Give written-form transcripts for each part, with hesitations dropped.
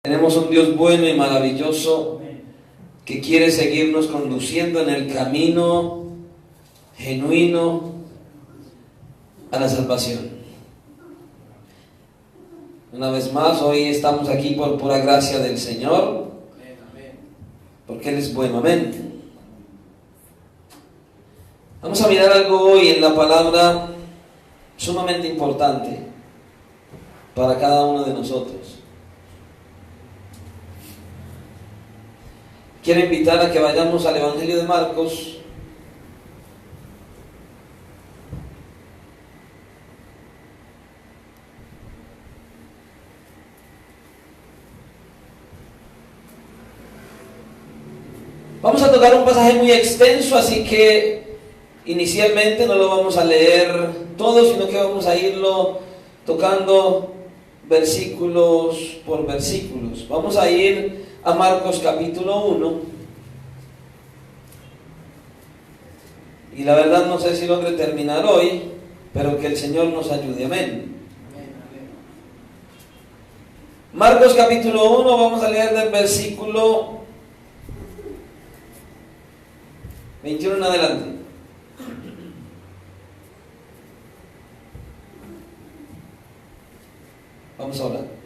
Tenemos un Dios bueno y maravilloso que quiere seguirnos conduciendo en el camino genuino a la salvación. Una vez más, hoy estamos aquí por pura gracia del Señor, porque Él es bueno, amén. Vamos a mirar algo hoy en la palabra sumamente importante para cada uno de nosotros. Quiero invitar a que vayamos al Evangelio de Marcos, vamos a tocar un pasaje muy extenso, así que inicialmente no lo vamos a leer todo, sino que vamos a irlo tocando versículos por versículos. Vamos a ir a Marcos capítulo 1. Y la verdad no sé si logre terminar hoy, pero que el Señor nos ayude, amén. Marcos capítulo 1, vamos a leer del versículo 21 en adelante. Vamos a orar.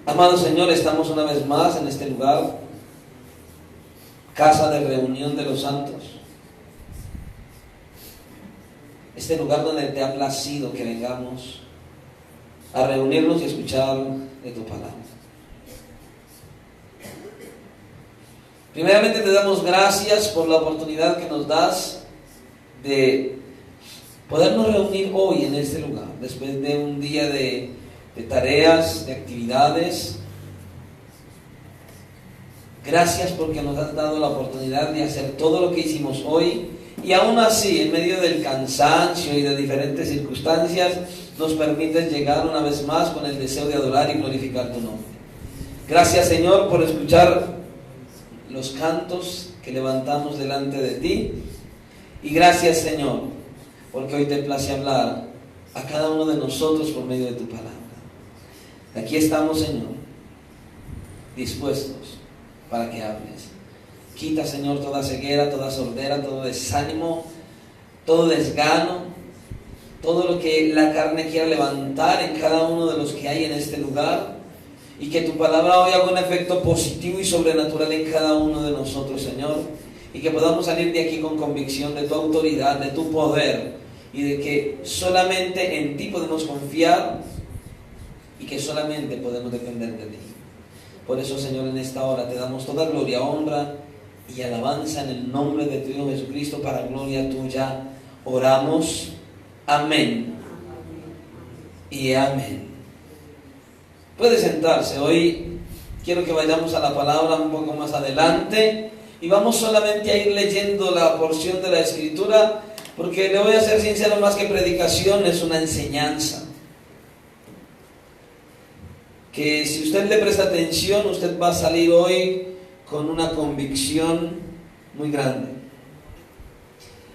Amado Señor, estamos una vez más en este lugar, casa de reunión de los santos. Este lugar donde te ha placido que vengamos a reunirnos y escuchar de tu palabra. Primeramente te damos gracias por la oportunidad que nos das de podernos reunir hoy en este lugar, después de un día de tareas, de actividades. Gracias porque nos has dado la oportunidad de hacer todo lo que hicimos hoy, y aún así, en medio del cansancio y de diferentes circunstancias, nos permites llegar una vez más con el deseo de adorar y glorificar tu nombre. Gracias, Señor, por escuchar los cantos que levantamos delante de ti, y gracias, Señor, porque hoy te place hablar a cada uno de nosotros por medio de tu palabra. Aquí estamos, Señor, dispuestos para que hables. Quita, Señor, toda ceguera, toda sordera, todo desánimo, todo desgano, todo lo que la carne quiera levantar en cada uno de los que hay en este lugar, y que tu palabra hoy haga un efecto positivo y sobrenatural en cada uno de nosotros, Señor, y que podamos salir de aquí con convicción de tu autoridad, de tu poder, y de que solamente en ti podemos confiar y que solamente podemos depender de ti. Por eso, Señor, en esta hora te damos toda gloria, honra y alabanza en el nombre de tu Hijo Jesucristo, para gloria tuya oramos. Amén y amén. Puede sentarse. Hoy quiero que vayamos a la palabra un poco más adelante, y vamos solamente a ir leyendo la porción de la Escritura, porque le voy a ser sincero, más que predicación es una enseñanza que, si usted le presta atención, usted va a salir hoy con una convicción muy grande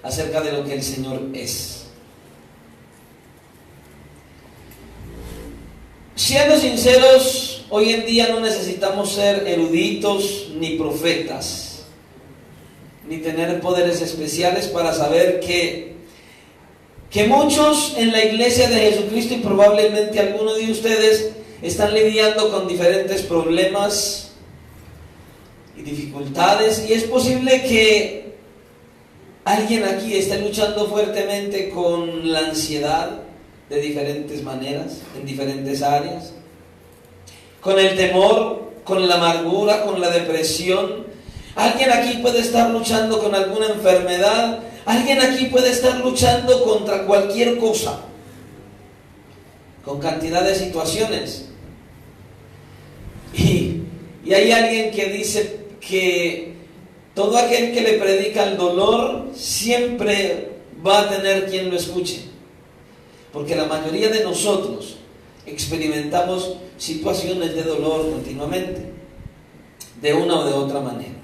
acerca de lo que el Señor es. Siendo sinceros, hoy en día no necesitamos ser eruditos ni profetas, ni tener poderes especiales para saber que muchos en la iglesia de Jesucristo, y probablemente algunos de ustedes, están lidiando con diferentes problemas y dificultades, y es posible que alguien aquí esté luchando fuertemente con la ansiedad de diferentes maneras, en diferentes áreas, con el temor, con la amargura, con la depresión. Alguien aquí puede estar luchando con alguna enfermedad. Alguien aquí puede estar luchando contra cualquier cosa, con cantidad de situaciones. Y hay alguien que dice que todo aquel que le predica el dolor siempre va a tener quien lo escuche, porque la mayoría de nosotros experimentamos situaciones de dolor continuamente, de una o de otra manera.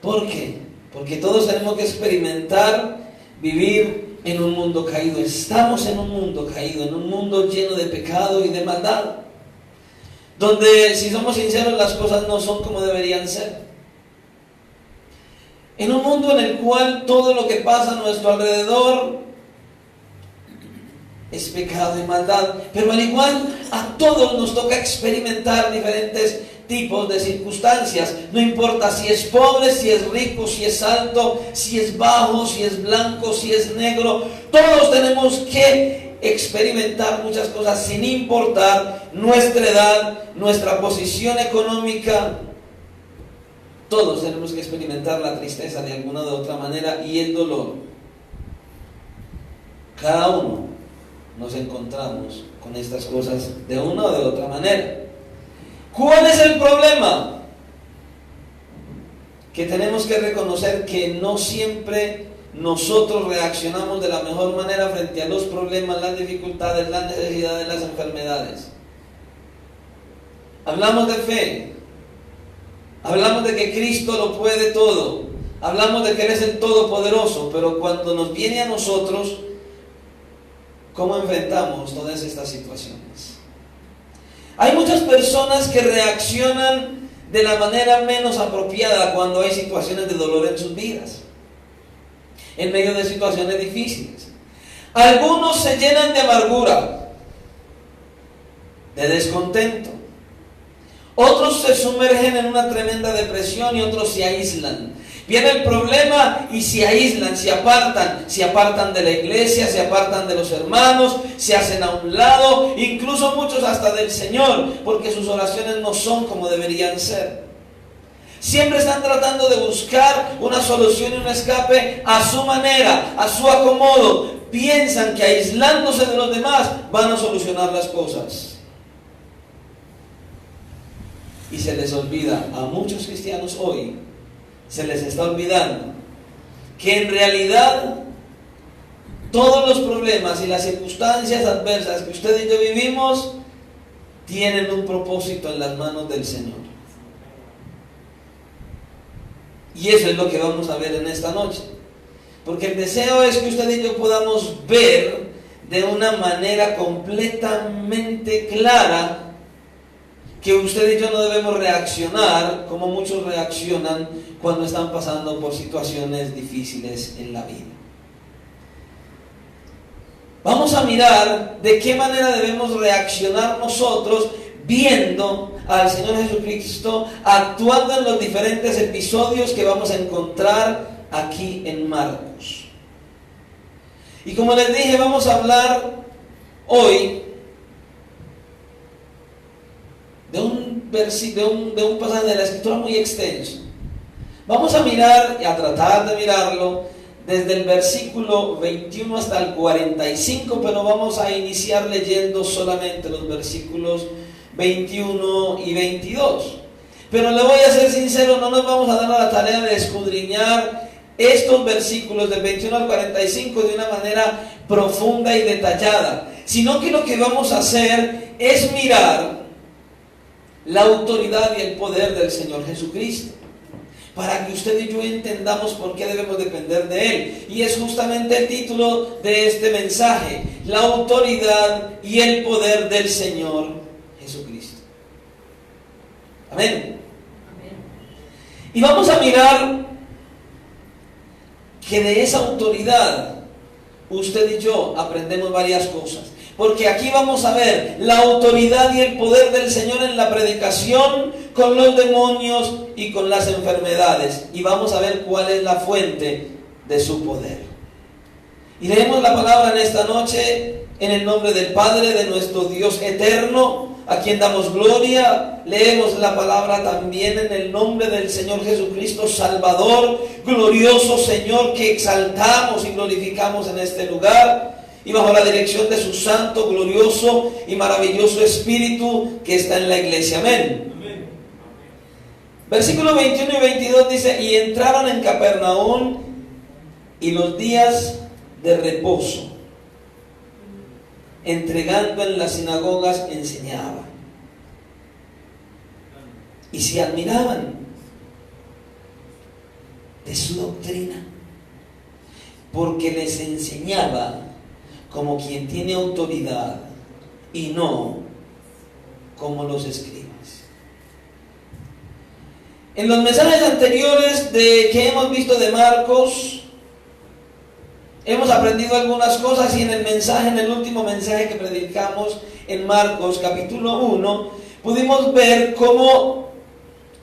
¿Por qué? Porque todos tenemos que experimentar vivir en un mundo caído. Estamos en un mundo caído, en un mundo lleno de pecado y de maldad, donde, si somos sinceros, las cosas no son como deberían ser. En un mundo en el cual todo lo que pasa a nuestro alrededor es pecado y maldad, pero al igual a todos nos toca experimentar diferentes tipos de circunstancias. No importa si es pobre, si es rico, si es alto, si es bajo, si es blanco, si es negro. Todos tenemos que experimentar muchas cosas sin importar nuestra edad, nuestra posición económica. Todos tenemos que experimentar la tristeza de alguna o de otra manera y el dolor. Cada uno nos encontramos con estas cosas de una o de otra manera. ¿Cuál es el problema? Que tenemos que reconocer que no siempre nosotros reaccionamos de la mejor manera frente a los problemas, las dificultades, las necesidades, las enfermedades. Hablamos de fe, hablamos de que Cristo lo puede todo, hablamos de que Él es el Todopoderoso, pero cuando nos viene a nosotros, ¿cómo enfrentamos todas estas situaciones? Hay muchas personas que reaccionan de la manera menos apropiada cuando hay situaciones de dolor en sus vidas, en medio de situaciones difíciles. Algunos se llenan de amargura, de descontento. Otros se sumergen en una tremenda depresión y otros se aíslan. Viene el problema y se aíslan, se apartan de la iglesia, se apartan de los hermanos, se hacen a un lado, incluso muchos hasta del Señor, porque sus oraciones no son como deberían ser. Siempre están tratando de buscar una solución y un escape a su manera, a su acomodo. Piensan que aislándose de los demás van a solucionar las cosas. Y se les olvida a muchos cristianos hoy, se les está olvidando que en realidad todos los problemas y las circunstancias adversas que usted y yo vivimos tienen un propósito en las manos del Señor. Y eso es lo que vamos a ver en esta noche. Porque el deseo es que usted y yo podamos ver de una manera completamente clara que usted y yo no debemos reaccionar como muchos reaccionan cuando están pasando por situaciones difíciles en la vida. Vamos a mirar de qué manera debemos reaccionar nosotros viendo al Señor Jesucristo actuando en los diferentes episodios que vamos a encontrar aquí en Marcos. Y como les dije, vamos a hablar hoy de un pasaje de la Escritura muy extenso. Vamos a mirar y a tratar de mirarlo desde el versículo 21 hasta el 45, pero vamos a iniciar leyendo solamente los versículos 21 y 22. Pero le voy a ser sincero, no nos vamos a dar a la tarea de escudriñar estos versículos del 21 al 45 de una manera profunda y detallada, sino que lo que vamos a hacer es mirar la autoridad y el poder del Señor Jesucristo, para que usted y yo entendamos por qué debemos depender de Él. Y es justamente el título de este mensaje: la autoridad y el poder del Señor Jesucristo. Amén. Y vamos a mirar que de esa autoridad usted y yo aprendemos varias cosas. Porque aquí vamos a ver la autoridad y el poder del Señor en la predicación con los demonios y con las enfermedades. Y vamos a ver cuál es la fuente de su poder. Y leemos la palabra en esta noche en el nombre del Padre, de nuestro Dios eterno, a quien damos gloria. Leemos la palabra también en el nombre del Señor Jesucristo, Salvador, glorioso Señor, que exaltamos y glorificamos en este lugar, y bajo la dirección de su santo, glorioso y maravilloso Espíritu que está en la iglesia. Amén. Amén. Versículos 21 y 22 dice: y entraron en Capernaum, y los días de reposo, entregando en las sinagogas, enseñaba. Y se admiraban, de su doctrina, porque les enseñaba como quien tiene autoridad y no como los escribas. En los mensajes anteriores que hemos visto de Marcos, hemos aprendido algunas cosas, y en el último mensaje que predicamos en Marcos capítulo 1, pudimos ver cómo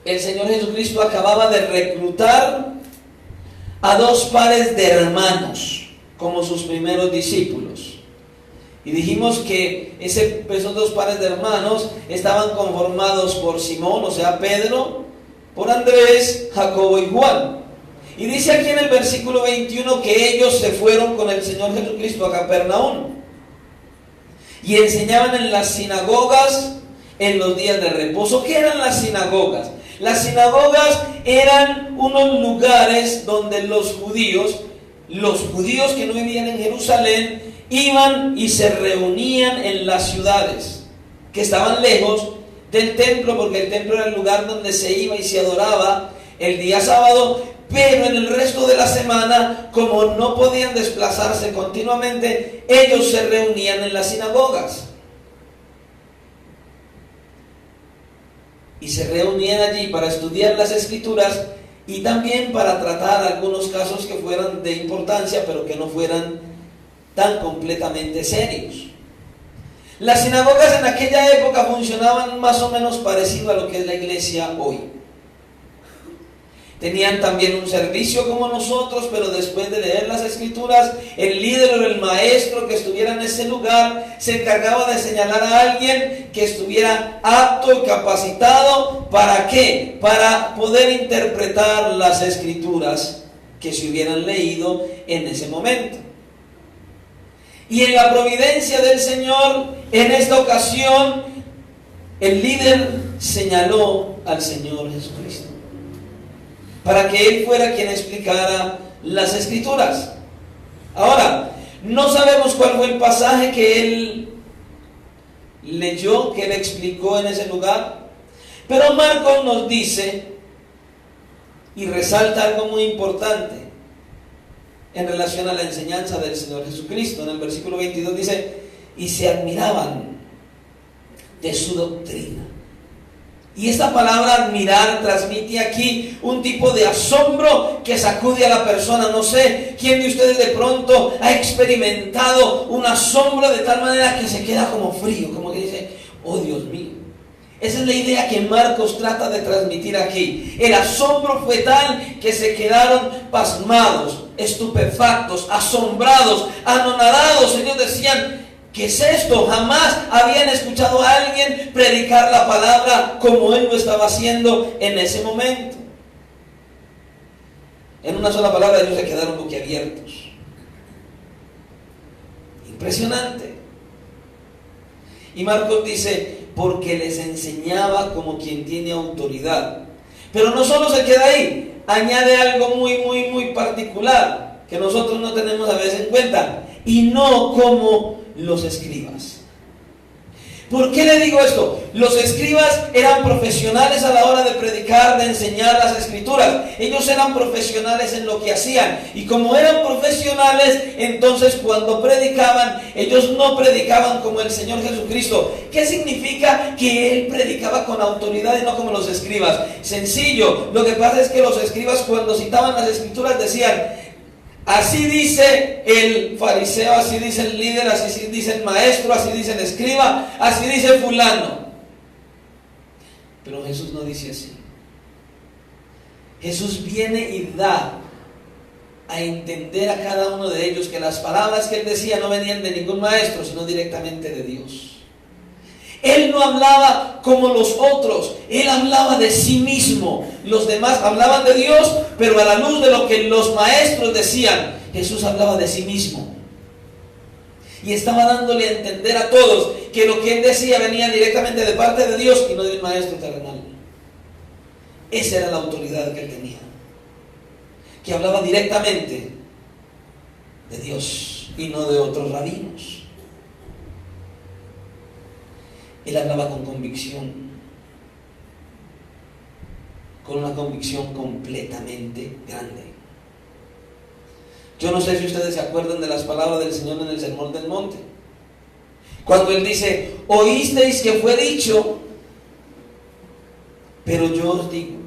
el Señor Jesucristo acababa de reclutar a 2 pares de hermanos como sus primeros discípulos. Y dijimos que esos 2 pares de hermanos estaban conformados por Simón, o sea Pedro, por Andrés, Jacobo y Juan. Y dice aquí en el versículo 21 que ellos se fueron con el Señor Jesucristo a Capernaum y enseñaban en las sinagogas en los días de reposo. ¿Qué eran las sinagogas? Las sinagogas eran unos lugares donde los judíos que no vivían en Jerusalén, iban y se reunían en las ciudades que estaban lejos del templo, porque el templo era el lugar donde se iba y se adoraba el día sábado. Pero en el resto de la semana, como no podían desplazarse continuamente, ellos se reunían en las sinagogas. Y se reunían allí para estudiar las Escrituras y también para tratar algunos casos que fueran de importancia, pero que no fueran tan completamente serios. Las sinagogas en aquella época funcionaban más o menos parecido a lo que es la iglesia hoy. Tenían también un servicio como nosotros, pero después de leer las Escrituras, el líder o el maestro que estuviera en ese lugar se encargaba de señalar a alguien que estuviera apto y capacitado. ¿Para qué? Para poder interpretar las Escrituras que se hubieran leído en ese momento. Y en la providencia del Señor, en esta ocasión, el líder señaló al Señor Jesucristo para que Él fuera quien explicara las Escrituras. Ahora, no sabemos cuál fue el pasaje que Él leyó, que Él explicó en ese lugar, pero Marcos nos dice y resalta algo muy importante en relación a la enseñanza del Señor Jesucristo. En el versículo 22 dice: y se admiraban de su doctrina. Y esta palabra admirar transmite aquí un tipo de asombro que sacude a la persona. No sé quién de ustedes de pronto ha experimentado un asombro de tal manera que se queda como frío, como que dice: oh Dios mío. Esa es la idea que Marcos trata de transmitir aquí. El asombro fue tal que se quedaron pasmados, estupefactos, asombrados, anonadados. Ellos decían: ¿qué es esto? Jamás habían escuchado a alguien predicar la palabra como Él lo estaba haciendo en ese momento. En una sola palabra, ellos se quedaron boquiabiertos. Impresionante. Y Marcos dice: porque les enseñaba como quien tiene autoridad. Pero no solo se queda ahí, añade algo muy particular que nosotros no tenemos a veces en cuenta: y no como los escribas. ¿Por qué le digo esto? Los escribas eran profesionales a la hora de predicar, de enseñar las Escrituras. Ellos eran profesionales en lo que hacían. Y como eran profesionales, entonces cuando predicaban, ellos no predicaban como el Señor Jesucristo. ¿Qué significa que Él predicaba con autoridad y no como los escribas? Sencillo. Lo que pasa es que los escribas, cuando citaban las Escrituras, decían: así dice el fariseo, así dice el líder, así dice el maestro, así dice el escriba, así dice el fulano. Pero Jesús no dice así. Jesús viene y da a entender a cada uno de ellos que las palabras que Él decía no venían de ningún maestro, sino directamente de Dios. Él no hablaba como los otros, Él hablaba de sí mismo. Los demás hablaban de Dios, pero a la luz de lo que los maestros decían, Jesús hablaba de sí mismo. Y estaba dándole a entender a todos que lo que Él decía venía directamente de parte de Dios y no del maestro terrenal. Esa era la autoridad que Él tenía, que hablaba directamente de Dios y no de otros rabinos. Él hablaba con convicción, con una convicción completamente grande. Yo no sé si ustedes se acuerdan de las palabras del Señor en el Sermón del Monte. Cuando Él dice, oísteis que fue dicho, pero yo os digo.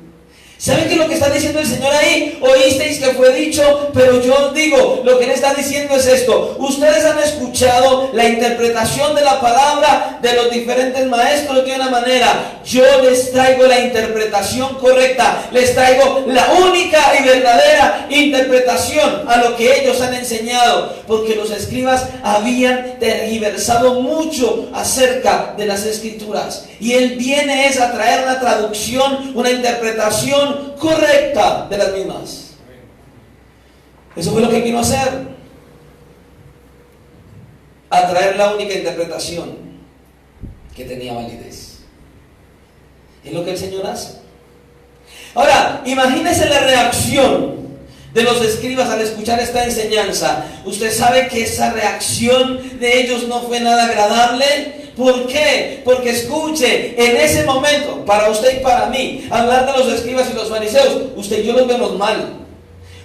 ¿Saben qué es lo que está diciendo el Señor ahí? Oísteis que fue dicho, pero yo os digo. Lo que Él está diciendo es esto. Ustedes han escuchado la interpretación de la palabra de los diferentes maestros de una manera. Yo les traigo la interpretación correcta. Les traigo la única y verdadera interpretación a lo que ellos han enseñado. Porque los escribas habían tergiversado mucho acerca de las Escrituras. Y Él viene a traer una traducción, una interpretación correcta de las mismas. Eso fue lo que vino a hacer, a traer la única interpretación que tenía validez. Es lo que el Señor hace. Ahora, imagínese la reacción de los escribas al escuchar esta enseñanza. Usted sabe que esa reacción de ellos no fue nada agradable. ¿Por qué? Porque escuche, en ese momento, para usted y para mí, hablar de los escribas y los fariseos, usted y yo los vemos mal.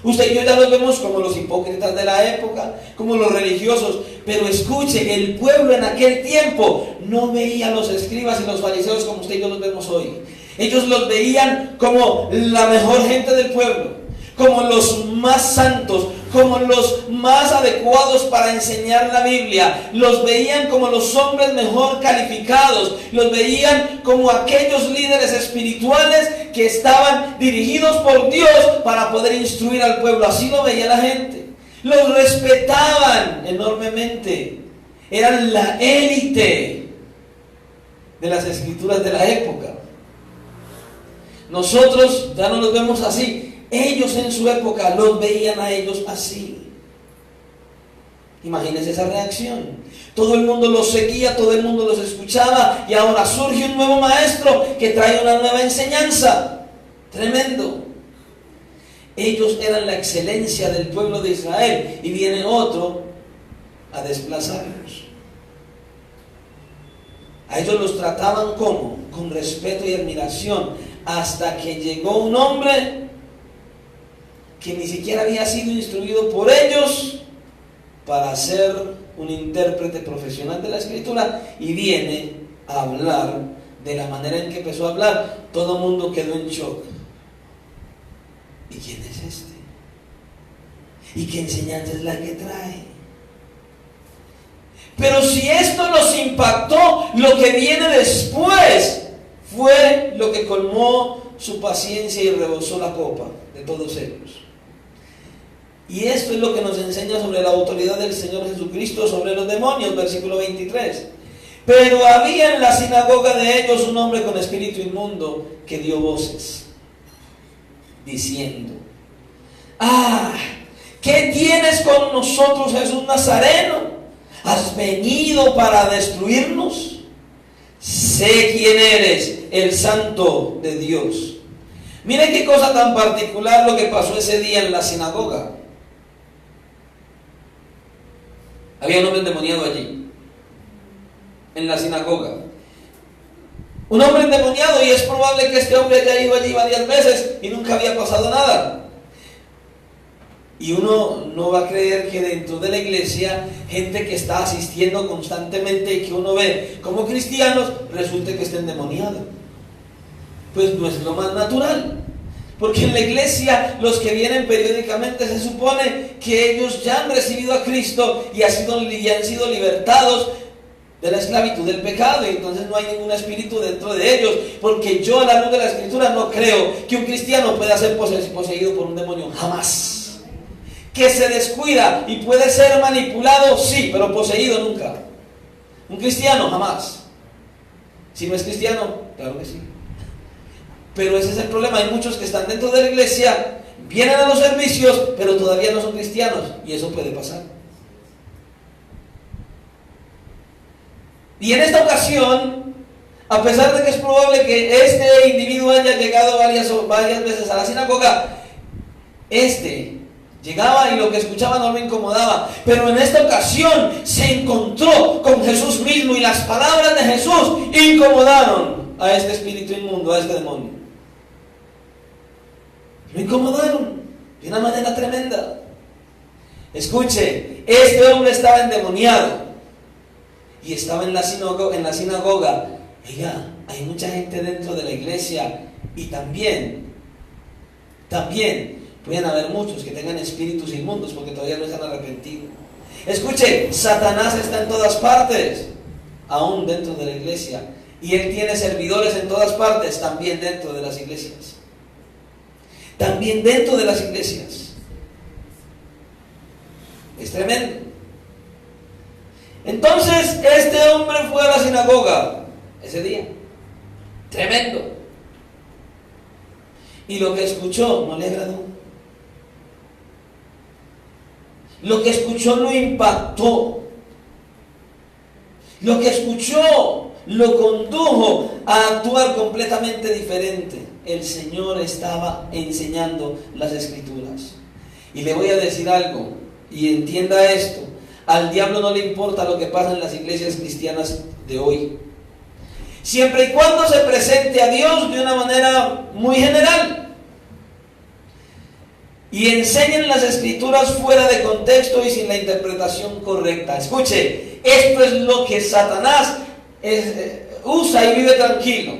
Usted y yo ya los vemos como los hipócritas de la época, como los religiosos. Pero escuche, el pueblo en aquel tiempo no veía a los escribas y los fariseos como usted y yo los vemos hoy. Ellos los veían como la mejor gente del pueblo, como los más santos, como los más adecuados para enseñar la Biblia. Los veían como los hombres mejor calificados. Los veían como aquellos líderes espirituales que estaban dirigidos por Dios para poder instruir al pueblo. Así lo veía la gente. Los respetaban enormemente. Eran la élite de las escrituras de la época. Nosotros ya no los vemos así. Ellos en su época los veían a ellos así. Imagínense esa reacción. Todo el mundo los seguía, todo el mundo los escuchaba, y ahora surge un nuevo maestro que trae una nueva enseñanza. Tremendo. Ellos eran la excelencia del pueblo de Israel, y viene otro a desplazarlos. A ellos los trataban como, con respeto y admiración, hasta que llegó un hombre que ni siquiera había sido instruido por ellos para ser un intérprete profesional de la Escritura, y viene a hablar de la manera en que empezó a hablar. Todo el mundo quedó en shock. ¿Y quién es este? ¿Y qué enseñanza es la que trae? Pero si esto nos impactó, lo que viene después fue lo que colmó su paciencia y rebosó la copa de todos ellos. Y esto es lo que nos enseña sobre la autoridad del Señor Jesucristo sobre los demonios, versículo 23. Pero había en la sinagoga de ellos un hombre con espíritu inmundo que dio voces, diciendo: ¿qué tienes con nosotros, Jesús Nazareno? ¿Has venido para destruirnos? Sé quién eres, el Santo de Dios. Miren qué cosa tan particular lo que pasó ese día en la sinagoga. Había un hombre endemoniado allí, en la sinagoga. Un hombre endemoniado, y es probable que este hombre haya ido allí varias veces y nunca había pasado nada. Y uno no va a creer que dentro de la iglesia, gente que está asistiendo constantemente y que uno ve como cristianos, resulte que esté endemoniado. Pues no es lo más natural. Porque en la iglesia, los que vienen periódicamente, se supone que ellos ya han recibido a Cristo y han sido libertados de la esclavitud del pecado, y entonces no hay ningún espíritu dentro de ellos. Porque yo, a la luz de la Escritura, no creo que un cristiano pueda ser poseído por un demonio, jamás. Que se descuida y puede ser manipulado, sí, pero poseído nunca. Un cristiano, jamás. Si no es cristiano, claro que sí. Pero ese es el problema. Hay muchos que están dentro de la iglesia, vienen a los servicios, pero todavía no son cristianos, y eso puede pasar. Y en esta ocasión, a pesar de que es probable que este individuo haya llegado varias veces a la sinagoga, llegaba y lo que escuchaba no lo incomodaba, pero en esta ocasión se encontró con Jesús mismo, y las palabras de Jesús incomodaron a este espíritu inmundo, a este demonio. Lo incomodaron de una manera tremenda. Escuche, este hombre estaba endemoniado y estaba en la sinagoga. Oiga, hay mucha gente dentro de la iglesia y también pueden haber muchos que tengan espíritus inmundos porque todavía no están arrepentidos. Escuche, Satanás está en todas partes, aún dentro de la iglesia, y él tiene servidores en todas partes, también dentro de las iglesias. También dentro de las iglesias. Es tremendo. Entonces, este hombre fue a la sinagoga ese día. Tremendo. Y lo que escuchó no le agradó. Lo que escuchó lo impactó. Lo que escuchó lo condujo a actuar completamente diferente. El Señor estaba enseñando las Escrituras. Y le voy a decir algo, y entienda esto. Al diablo no le importa lo que pasa en las iglesias cristianas de hoy, siempre y cuando se presente a Dios de una manera muy general y enseñen las Escrituras fuera de contexto y sin la interpretación correcta. Escuche, esto es lo que Satanás usa y vive tranquilo.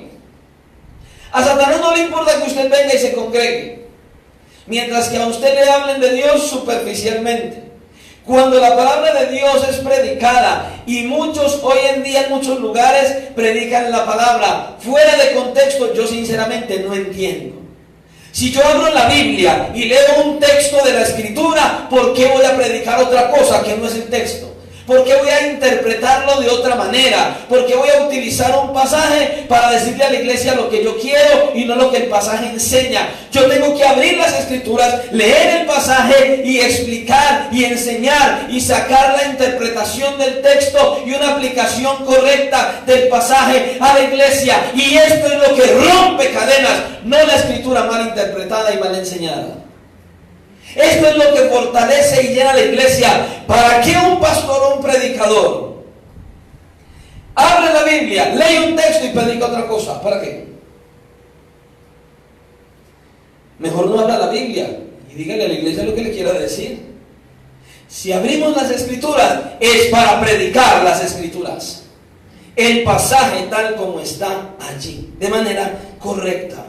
A Satanás no le importa que usted venga y se congregue, mientras que a usted le hablen de Dios superficialmente. Cuando la palabra de Dios es predicada, y muchos hoy en día en muchos lugares predican la palabra fuera de contexto, yo sinceramente no entiendo. Si yo abro la Biblia y leo un texto de la Escritura, ¿por qué voy a predicar otra cosa que no es el texto? ¿Por qué voy a interpretarlo de otra manera? ¿Por qué voy a utilizar un pasaje para decirle a la iglesia lo que yo quiero y no lo que el pasaje enseña? Yo tengo que abrir las Escrituras, leer el pasaje y explicar y enseñar y sacar la interpretación del texto y una aplicación correcta del pasaje a la iglesia. Y esto es lo que rompe cadenas, no la Escritura mal interpretada y mal enseñada. Esto es lo que fortalece y llena la iglesia. ¿Para qué un pastor o un predicador abre la Biblia, lee un texto y predica otra cosa? ¿Para qué? Mejor no abra la Biblia y dígale a la iglesia lo que le quiera decir. Si abrimos las Escrituras es para predicar las Escrituras, el pasaje tal como está allí, de manera correcta,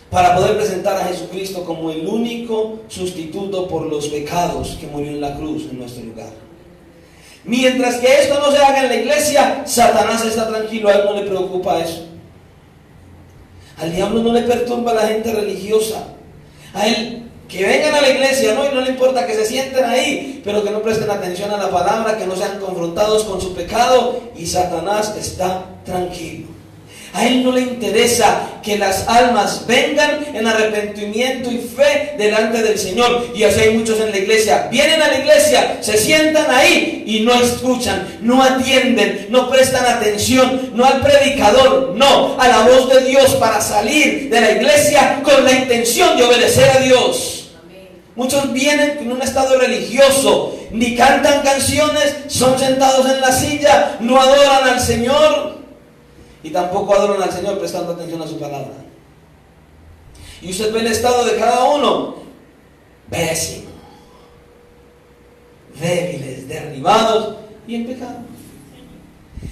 para poder presentar a Jesucristo como el único sustituto por los pecados que murió en la cruz en nuestro lugar. Mientras que esto no se haga en la iglesia, Satanás está tranquilo, a él no le preocupa eso. Al diablo no le perturba a la gente religiosa. A él, que vengan a la iglesia, ¿no? Y no le importa que se sienten ahí, pero que no presten atención a la palabra, que no sean confrontados con su pecado, y Satanás está tranquilo. A él no le interesa que las almas vengan en arrepentimiento y fe delante del Señor. Y así hay muchos en la iglesia. Vienen a la iglesia, se sientan ahí y no escuchan, no atienden, no prestan atención, no al predicador, no a la voz de Dios para salir de la iglesia con la intención de obedecer a Dios. Muchos vienen en un estado religioso, ni cantan canciones, son sentados en la silla, no adoran al Señor. Y tampoco adoran al Señor prestando atención a su palabra. Y usted ve el estado de cada uno. Pésimo. Débiles, derribados y en pecado.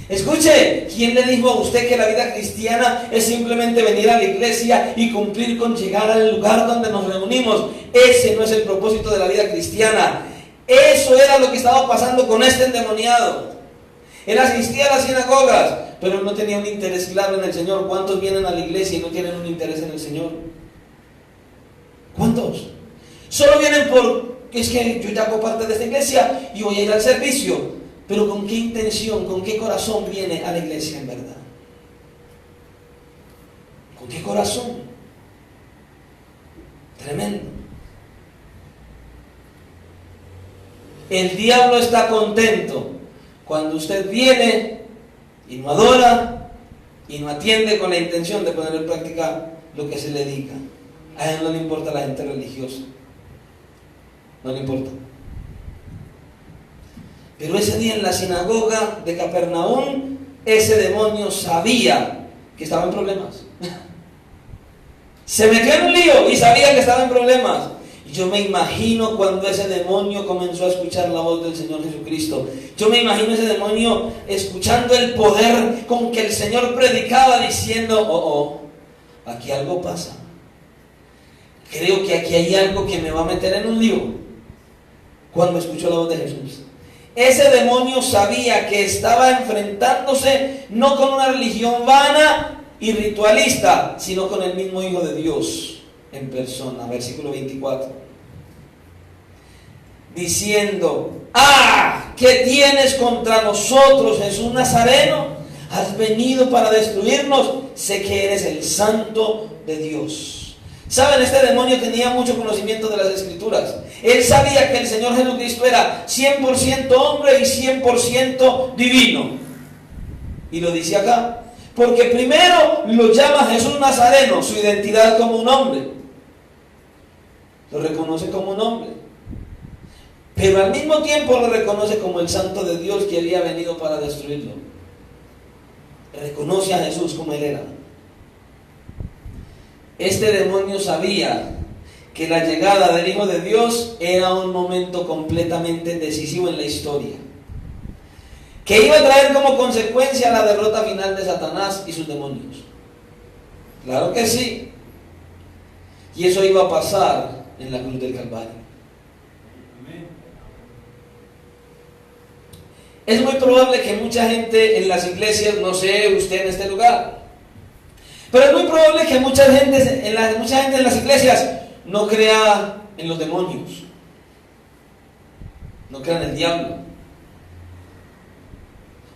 Escuche, ¿quién le dijo a usted que la vida cristiana es simplemente venir a la iglesia y cumplir con llegar al lugar donde nos reunimos? Ese no es el propósito de la vida cristiana. Eso era lo que estaba pasando con este endemoniado. Él asistía a las sinagogas, pero no tenía un interés claro en el Señor. ¿Cuántos vienen a la iglesia y no tienen un interés en el Señor? ¿Cuántos? Solo vienen porque es que yo ya hago parte de esta iglesia y voy a ir al servicio. Pero ¿con qué intención, con qué corazón viene a la iglesia en verdad? ¿Con qué corazón? Tremendo. El diablo está contento cuando usted viene y no adora y no atiende con la intención de poner en práctica lo que se le dedica. A él no le importa la gente religiosa. No le importa. Pero ese día en la sinagoga de Capernaum, ese demonio sabía que estaba en problemas. Se metió en un lío y sabía que estaba en problemas. Yo me imagino cuando ese demonio comenzó a escuchar la voz del Señor Jesucristo. Yo me imagino ese demonio escuchando el poder con que el Señor predicaba, diciendo, aquí algo pasa. Creo que aquí hay algo que me va a meter en un lío. Cuando escuchó la voz de Jesús, ese demonio sabía que estaba enfrentándose no con una religión vana y ritualista, sino con el mismo Hijo de Dios en persona. Versículo 24, diciendo, ¿qué tienes contra nosotros, Jesús Nazareno? ¿Has venido para destruirnos? Sé que eres el Santo de Dios. Saben, este demonio tenía mucho conocimiento de las Escrituras. Él sabía que el Señor Jesucristo era 100% hombre y 100% divino. Y lo dice acá, porque primero lo llama Jesús Nazareno, su identidad como un hombre. Lo reconoce como un hombre. Pero al mismo tiempo lo reconoce como el Santo de Dios que había venido para destruirlo. Reconoce a Jesús como Él era. Este demonio sabía que la llegada del Hijo de Dios era un momento completamente decisivo en la historia, que iba a traer como consecuencia la derrota final de Satanás y sus demonios. Claro que sí. Y eso iba a pasar en la cruz del Calvario. Es muy probable que mucha gente en las iglesias, no sé usted en este lugar, pero es muy probable que mucha gente en las iglesias no crea en los demonios, no crea en el diablo.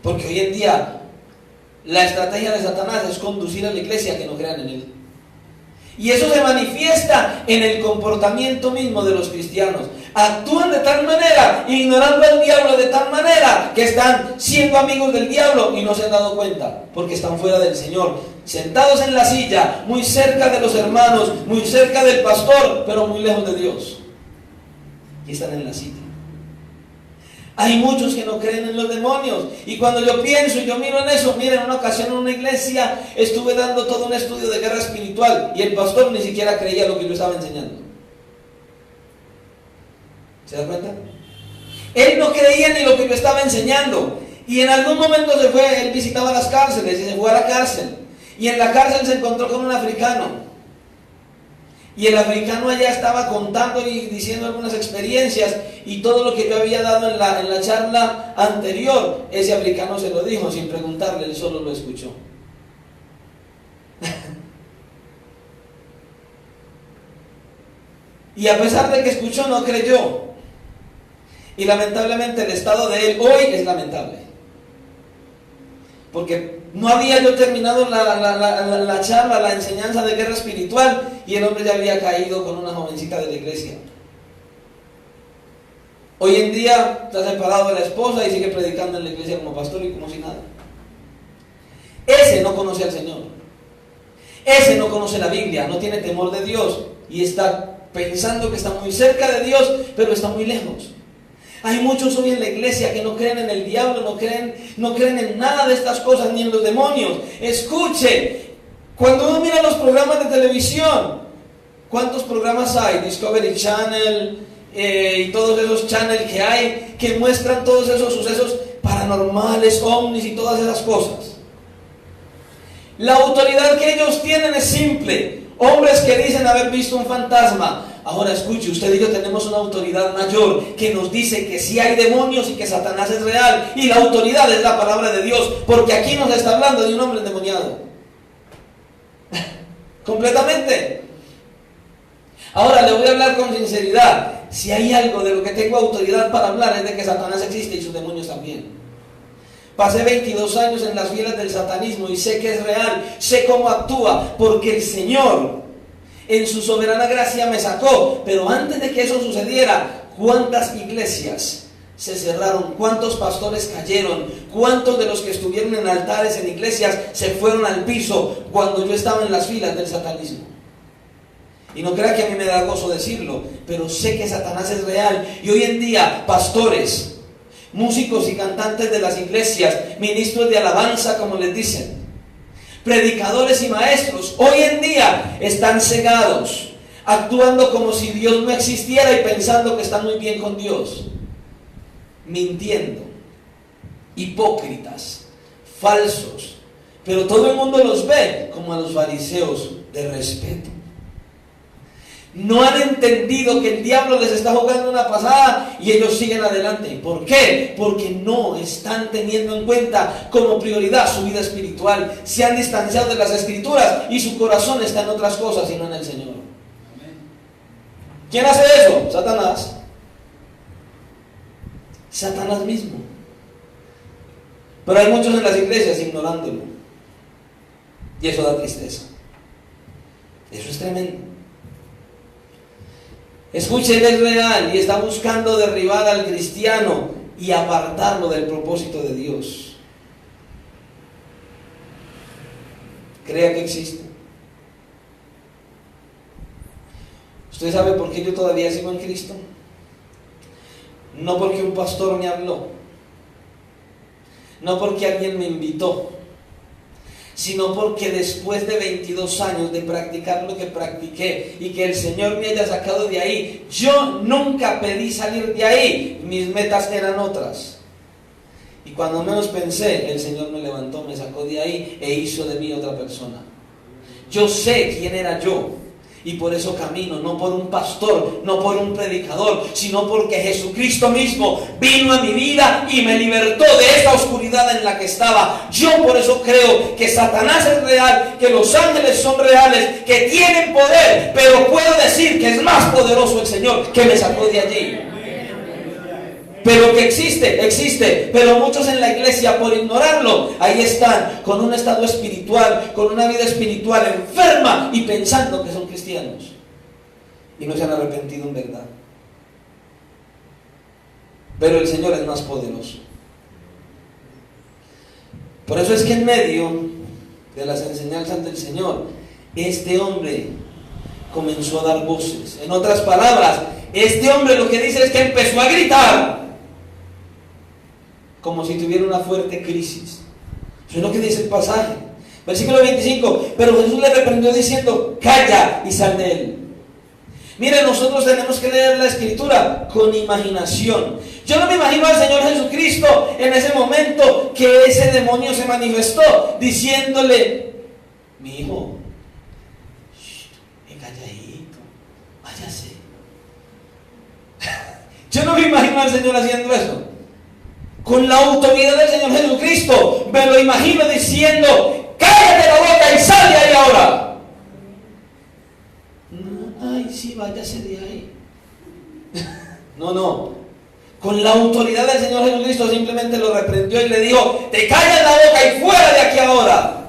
Porque hoy en día la estrategia de Satanás es conducir a la iglesia a que no crean en él. Y eso se manifiesta en el comportamiento mismo de los cristianos. Actúan de tal manera, ignorando al diablo de tal manera, que están siendo amigos del diablo y no se han dado cuenta, porque están fuera del Señor, sentados en la silla, muy cerca de los hermanos, muy cerca del pastor, pero muy lejos de Dios. Y están en la silla. Hay muchos que no creen en los demonios. Y cuando yo pienso y yo miro en eso, miren, en una ocasión en una iglesia estuve dando todo un estudio de guerra espiritual y el pastor ni siquiera creía lo que yo estaba enseñando. ¿Se da cuenta? Él no creía ni lo que yo estaba enseñando. Y en algún momento se fue, él visitaba las cárceles y se fue a la cárcel. Y en la cárcel se encontró con un africano. Y el africano allá estaba contando y diciendo algunas experiencias, y todo lo que yo había dado en la charla anterior, ese africano se lo dijo sin preguntarle, él solo lo escuchó. Y a pesar de que escuchó, no creyó. Y lamentablemente el estado de él hoy es lamentable. Porque no había yo terminado la charla, la enseñanza de guerra espiritual, y el hombre ya había caído con una jovencita de la iglesia. Hoy en día está separado de la esposa y sigue predicando en la iglesia como pastor y como si nada. Ese no conoce al Señor. Ese no conoce la Biblia, no tiene temor de Dios y está pensando que está muy cerca de Dios, pero está muy lejos. Hay muchos hoy en la iglesia que no creen en el diablo, no creen en nada de estas cosas, ni en los demonios. Escuche, cuando uno mira los programas de televisión, ¿cuántos programas hay? Discovery Channel y todos esos channels que hay, que muestran todos esos sucesos paranormales, ovnis y todas esas cosas. La autoridad que ellos tienen es simple. Hombres que dicen haber visto un fantasma. Ahora escuche, usted y yo tenemos una autoridad mayor que nos dice que sí hay demonios y que Satanás es real, y la autoridad es la palabra de Dios, porque aquí nos está hablando de un hombre endemoniado. Completamente. Ahora le voy a hablar con sinceridad. Si hay algo de lo que tengo autoridad para hablar es de que Satanás existe y sus demonios también. Pasé 22 años en las filas del satanismo y sé que es real, sé cómo actúa, porque el Señor en su soberana gracia me sacó. Pero antes de que eso sucediera, ¿cuántas iglesias se cerraron? ¿Cuántos pastores cayeron? ¿Cuántos de los que estuvieron en altares en iglesias se fueron al piso cuando yo estaba en las filas del satanismo? Y no crea que a mí me da gozo decirlo, pero sé que Satanás es real. Y hoy en día, pastores, músicos y cantantes de las iglesias, ministros de alabanza, como les dicen, predicadores y maestros, hoy en día están cegados actuando como si Dios no existiera y pensando que están muy bien con Dios, mintiendo, hipócritas, falsos, pero todo el mundo los ve como a los fariseos de respeto. No han entendido que el diablo les está jugando una pasada y ellos siguen adelante. ¿Por qué? Porque no están teniendo en cuenta como prioridad su vida espiritual. Se han distanciado de las escrituras y su corazón está en otras cosas y no en el Señor. ¿Quién hace eso? Satanás. Satanás mismo. Pero hay muchos en las iglesias ignorándolo. Y eso da tristeza. Eso es tremendo. Escuche, él es real y está buscando derribar al cristiano y apartarlo del propósito de Dios. Crea que existe. ¿Usted sabe por qué yo todavía sigo en Cristo? No porque un pastor me habló, no porque alguien me invitó, sino porque después de 22 años de practicar lo que practiqué y que el Señor me haya sacado de ahí, yo nunca pedí salir de ahí, mis metas eran otras. Y cuando menos pensé, el Señor me levantó, me sacó de ahí e hizo de mí otra persona. Yo sé quién era yo. Y por eso camino, no por un pastor, no por un predicador, sino porque Jesucristo mismo vino a mi vida y me libertó de esta oscuridad en la que estaba. Yo por eso creo que Satanás es real, que los ángeles son reales, que tienen poder, pero puedo decir que es más poderoso el Señor que me sacó de allí. Pero que existe, pero muchos en la iglesia por ignorarlo, ahí están, con un estado espiritual, con una vida espiritual enferma y pensando que son cristianos y no se han arrepentido en verdad. Pero el Señor es más poderoso. Por eso es que en medio de las enseñanzas del Señor, este hombre comenzó a dar voces. En otras palabras, este hombre lo que dice es que empezó a gritar como si tuviera una fuerte crisis. Eso es lo que dice el pasaje. Versículo 25. Pero Jesús le reprendió diciendo: calla y sal de él. Mire, nosotros tenemos que leer la Escritura con imaginación. Yo no me imagino al Señor Jesucristo en ese momento que ese demonio se manifestó diciéndole: mi hijo, calladito, váyase. Yo no me imagino al Señor haciendo eso. Con la autoridad del Señor Jesucristo, me lo imagino diciendo: cállate la boca y sal de ahí ahora. No, ay, sí, váyase de ahí. No. Con la autoridad del Señor Jesucristo simplemente lo reprendió y le dijo: te callas la boca y fuera de aquí ahora.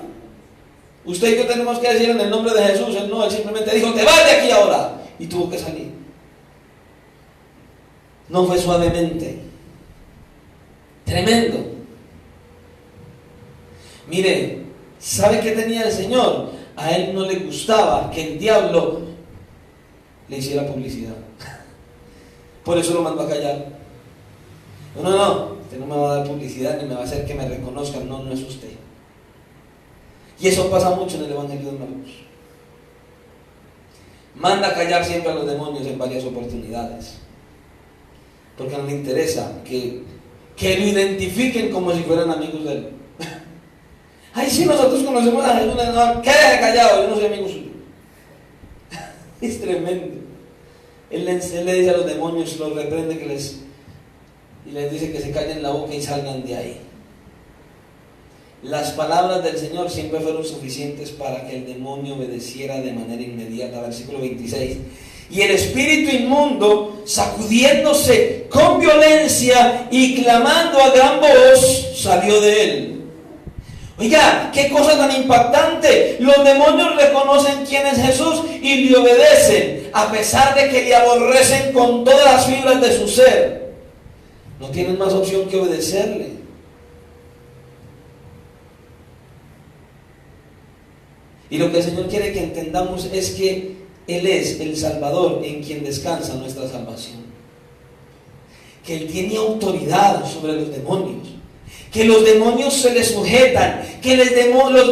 Usted y yo tenemos que decir en el nombre de Jesús. Él no, él simplemente dijo: te vas de aquí ahora. Y tuvo que salir. No fue suavemente. Tremendo. Mire, ¿sabe qué tenía el Señor? A él no le gustaba que el diablo le hiciera publicidad. Por eso lo mandó a callar. No, usted no me va a dar publicidad ni me va a hacer que me reconozcan. No es usted. Y eso pasa mucho en el Evangelio de Marcos. Manda a callar siempre a los demonios en varias oportunidades, porque no le interesa que lo identifiquen como si fueran amigos de él. Ay, sí, nosotros conocemos a Jesús. No, quédese callado, yo no soy amigo suyo. Es tremendo. Él le dice a los demonios, los reprende y les dice que se callen la boca y salgan de ahí. Las palabras del Señor siempre fueron suficientes para que el demonio obedeciera de manera inmediata. Versículo 26. Y el espíritu inmundo, sacudiéndose con violencia y clamando a gran voz, salió de él. Oiga, qué cosa tan impactante. Los demonios reconocen quién es Jesús y le obedecen, a pesar de que le aborrecen con todas las fibras de su ser. No tienen más opción que obedecerle. Y lo que el Señor quiere que entendamos es que Él es el Salvador en quien descansa nuestra salvación. Que Él tiene autoridad sobre los demonios. que los demonios se le sujetan, que los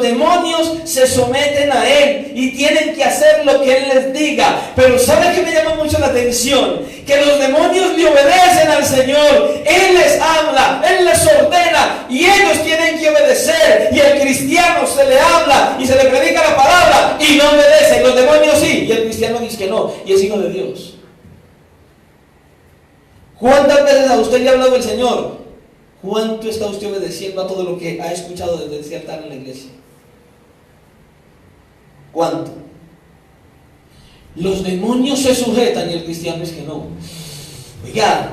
demonios se someten a él y tienen que hacer lo que él les diga. Pero ¿sabe qué me llama mucho la atención? Que los demonios le obedecen al Señor, él les habla, él les ordena y ellos tienen que obedecer. Y el cristiano se le habla y se le predica la palabra y no obedece. Los demonios sí, y el cristiano dice que no, y es hijo de Dios. ¿Cuántas veces a usted le ha hablado el Señor? ¿Cuánto está usted obedeciendo a todo lo que ha escuchado desde ese altar en la iglesia? ¿Cuánto? Los demonios se sujetan y el cristiano es que no. Oiga,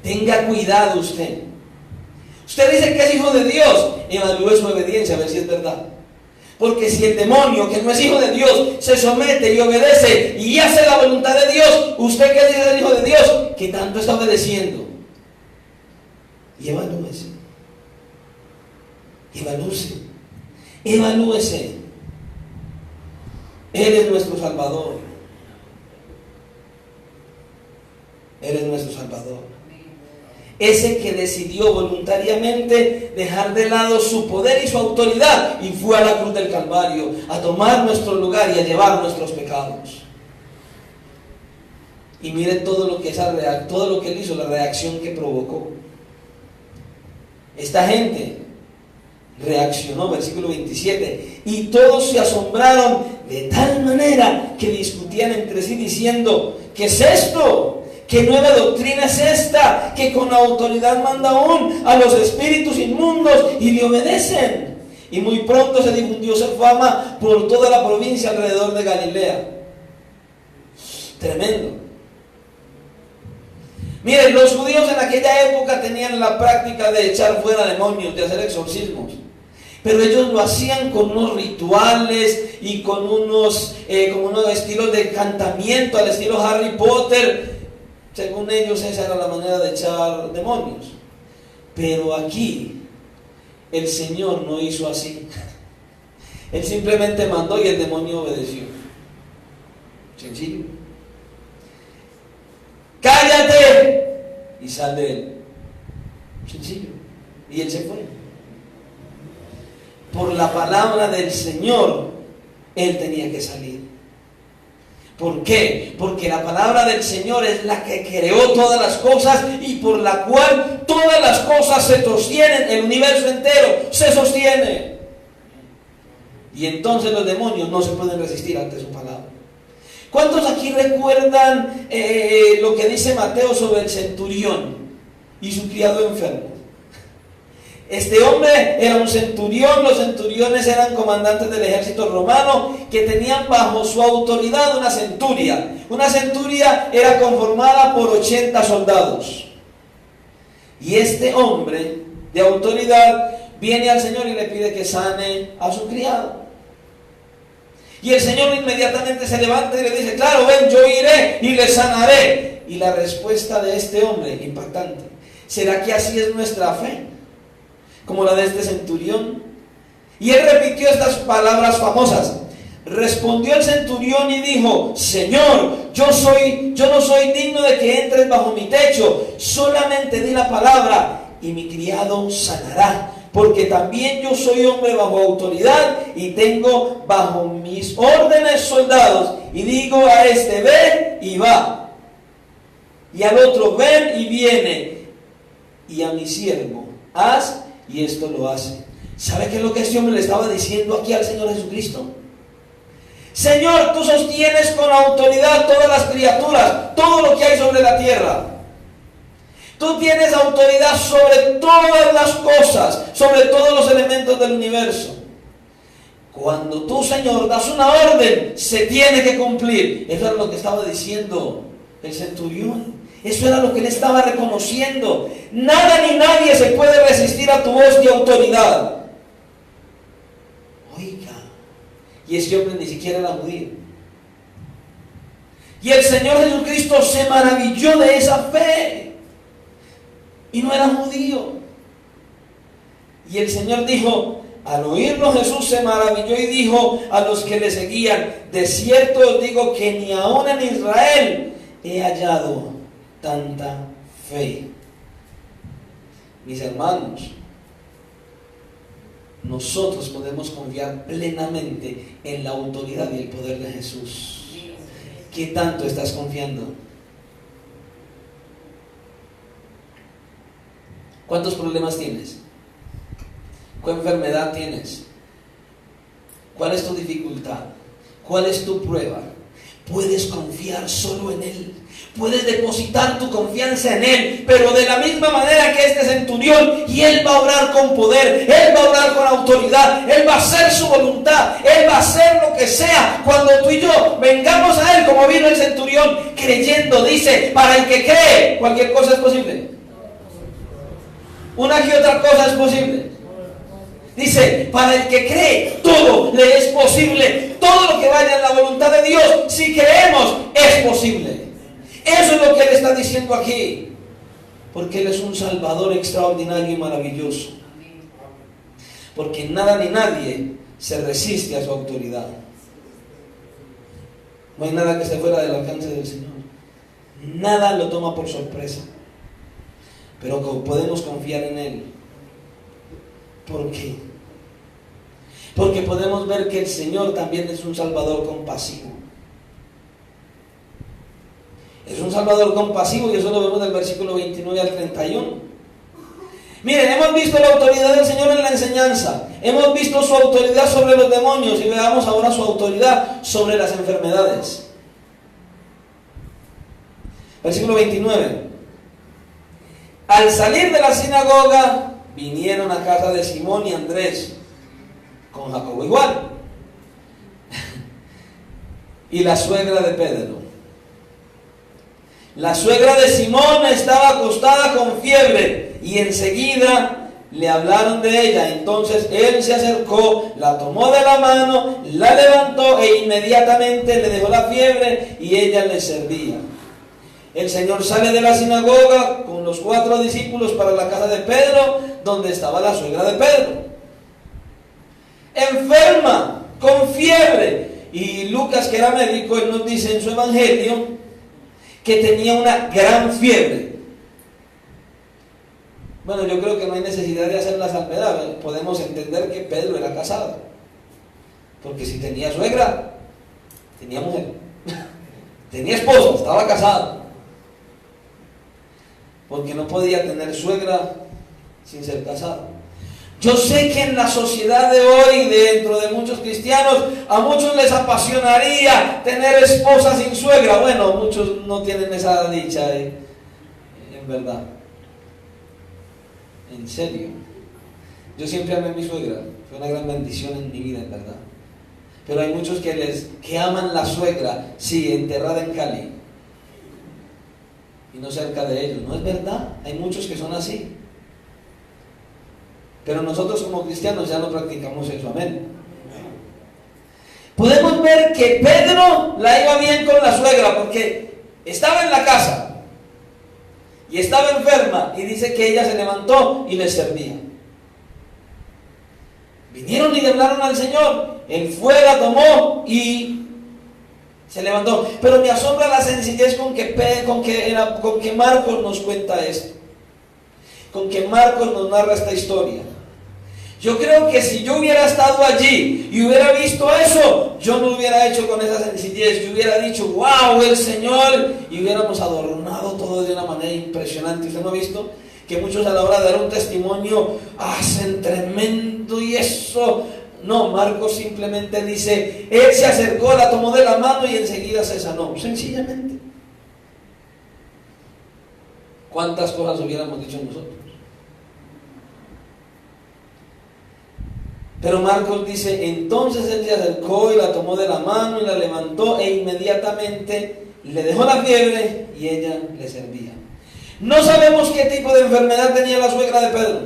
tenga cuidado usted. Usted dice que es hijo de Dios, evalúe su obediencia a ver si es verdad. Porque si el demonio, que no es hijo de Dios, se somete y obedece y hace la voluntad de Dios, usted que dice ser hijo de Dios, ¿qué tanto está obedeciendo? Y evalúese. Evalúese. Él es nuestro Salvador. Él es nuestro Salvador. Ese que decidió voluntariamente dejar de lado su poder y su autoridad y fue a la cruz del Calvario a tomar nuestro lugar y a llevar nuestros pecados. Y mire todo lo que él hizo, la reacción que provocó. Esta gente reaccionó, versículo 27, y todos se asombraron de tal manera que discutían entre sí diciendo: ¿qué es esto? ¿Qué nueva doctrina es esta? Que con autoridad manda aún a los espíritus inmundos y le obedecen. Y muy pronto se difundió su fama por toda la provincia alrededor de Galilea. Tremendo. Miren, los judíos en aquella época tenían la práctica de echar fuera demonios, de hacer exorcismos. Pero ellos lo hacían con unos rituales y con unos estilos de encantamiento al estilo Harry Potter. Según ellos esa era la manera de echar demonios. Pero aquí el Señor no hizo así. Él simplemente mandó y el demonio obedeció. Sencillo. ¡Cállate! Y sal de él. Sencillo. Y él se fue. Por la palabra del Señor, él tenía que salir. ¿Por qué? Porque la palabra del Señor es la que creó todas las cosas y por la cual todas las cosas se sostienen, el universo entero se sostiene. Y entonces los demonios no se pueden resistir ante su palabra. ¿Cuántos aquí recuerdan lo que dice Mateo sobre el centurión y su criado enfermo? Este hombre era un centurión. Los centuriones eran comandantes del ejército romano que tenían bajo su autoridad una centuria. Una centuria era conformada por 80 soldados. Y este hombre de autoridad viene al Señor y le pide que sane a su criado. Y el Señor inmediatamente se levanta y le dice: claro, ven, yo iré y le sanaré. Y la respuesta de este hombre, impactante: ¿será que así es nuestra fe? Como la de este centurión. Y él repitió estas palabras famosas. Respondió el centurión y dijo: Señor, yo no soy digno de que entres bajo mi techo. Solamente di la palabra y mi criado sanará. Porque también yo soy hombre bajo autoridad y tengo bajo mis órdenes soldados. Y digo a este: ven, y va. Y al otro: ven, y viene. Y a mi siervo: haz, y esto lo hace. ¿Sabe qué es lo que este hombre le estaba diciendo aquí al Señor Jesucristo? Señor, tú sostienes con autoridad todas las criaturas, todo lo que hay sobre la tierra. Tú tienes autoridad sobre todas las cosas, sobre todos los elementos del universo. Cuando tú, Señor, das una orden, se tiene que cumplir. Eso era lo que estaba diciendo el centurión. Eso era lo que él estaba reconociendo. Nada ni nadie se puede resistir a tu voz de autoridad. Oiga, y ese hombre ni siquiera era judío. Y el Señor Jesucristo se maravilló de esa fe. Y no era judío. Y el Señor dijo, al oírlo Jesús se maravilló y dijo a los que le seguían: de cierto os digo que ni aun en Israel he hallado tanta fe. Mis hermanos, nosotros podemos confiar plenamente en la autoridad y el poder de Jesús. ¿Qué tanto estás confiando? ¿Cuántos problemas tienes? ¿Qué enfermedad tienes? ¿Cuál es tu dificultad? ¿Cuál es tu prueba? Puedes confiar solo en Él. Puedes depositar tu confianza en Él, pero de la misma manera que este centurión, y Él va a obrar con poder, Él va a obrar con autoridad, Él va a hacer su voluntad, Él va a hacer lo que sea. Cuando tú y yo vengamos a Él, como vino el centurión, creyendo, dice, para el que cree, cualquier cosa es posible. Una que otra cosa es posible. Dice, para el que cree, todo le es posible. Todo lo que vaya en la voluntad de Dios, si creemos, es posible. Eso es lo que Él está diciendo aquí. Porque Él es un Salvador extraordinario y maravilloso. Porque nada ni nadie se resiste a su autoridad. No hay nada que esté fuera del alcance del Señor. Nada lo toma por sorpresa. Pero podemos confiar en Él. ¿Por qué? Porque podemos ver que el Señor también es un Salvador compasivo. Es un Salvador compasivo, y eso lo vemos del versículo 29 al 31. Miren, hemos visto la autoridad del Señor en la enseñanza. Hemos visto su autoridad sobre los demonios, y veamos ahora su autoridad sobre las enfermedades. Versículo 29. Al salir de la sinagoga, vinieron a casa de Simón y Andrés, con Jacobo igual, y la suegra de Pedro. La suegra de Simón estaba acostada con fiebre, y enseguida le hablaron de ella. Entonces él se acercó, la tomó de la mano, la levantó, e inmediatamente le dejó la fiebre, y ella le servía. El Señor sale de la sinagoga con los 4 discípulos para la casa de Pedro, donde estaba la suegra de Pedro, enferma, con fiebre. Y Lucas, que era médico, él nos dice en su evangelio que tenía una gran fiebre. Bueno, yo creo que no hay necesidad de hacer la salvedad. Podemos entender que Pedro era casado, porque si tenía suegra, tenía mujer, tenía esposo, estaba casado. Porque no podía tener suegra sin ser casado. Yo sé que en la sociedad de hoy, dentro de muchos cristianos, a muchos les apasionaría tener esposa sin suegra. Bueno, muchos no tienen esa dicha, en verdad. En serio. Yo siempre amé a mi suegra. Fue una gran bendición en mi vida, en verdad. Pero hay muchos que aman la suegra, sí, enterrada en Cali, y no cerca de ellos. No es verdad, hay muchos que son así. Pero nosotros como cristianos ya no practicamos eso, amén. Podemos ver que Pedro la iba bien con la suegra, porque estaba en la casa y estaba enferma, y dice que ella se levantó y les servía. Vinieron y le hablaron al Señor, Él fue, la tomó y se levantó. Pero me asombra la sencillez con que Marcos nos cuenta esto, con que Marcos nos narra esta historia. Yo creo que si yo hubiera estado allí y hubiera visto eso, yo no lo hubiera hecho con esa sencillez. Yo hubiera dicho, wow, el Señor, y hubiéramos adornado todo de una manera impresionante. ¿Usted no ha visto que muchos a la hora de dar un testimonio hacen tremendo y eso? No, Marcos simplemente dice, él se acercó, la tomó de la mano y enseguida se sanó. Sencillamente. ¿Cuántas cosas hubiéramos dicho nosotros? Pero Marcos dice, entonces él se acercó y la tomó de la mano y la levantó, e inmediatamente le dejó la fiebre y ella le servía. No sabemos qué tipo de enfermedad tenía la suegra de Pedro,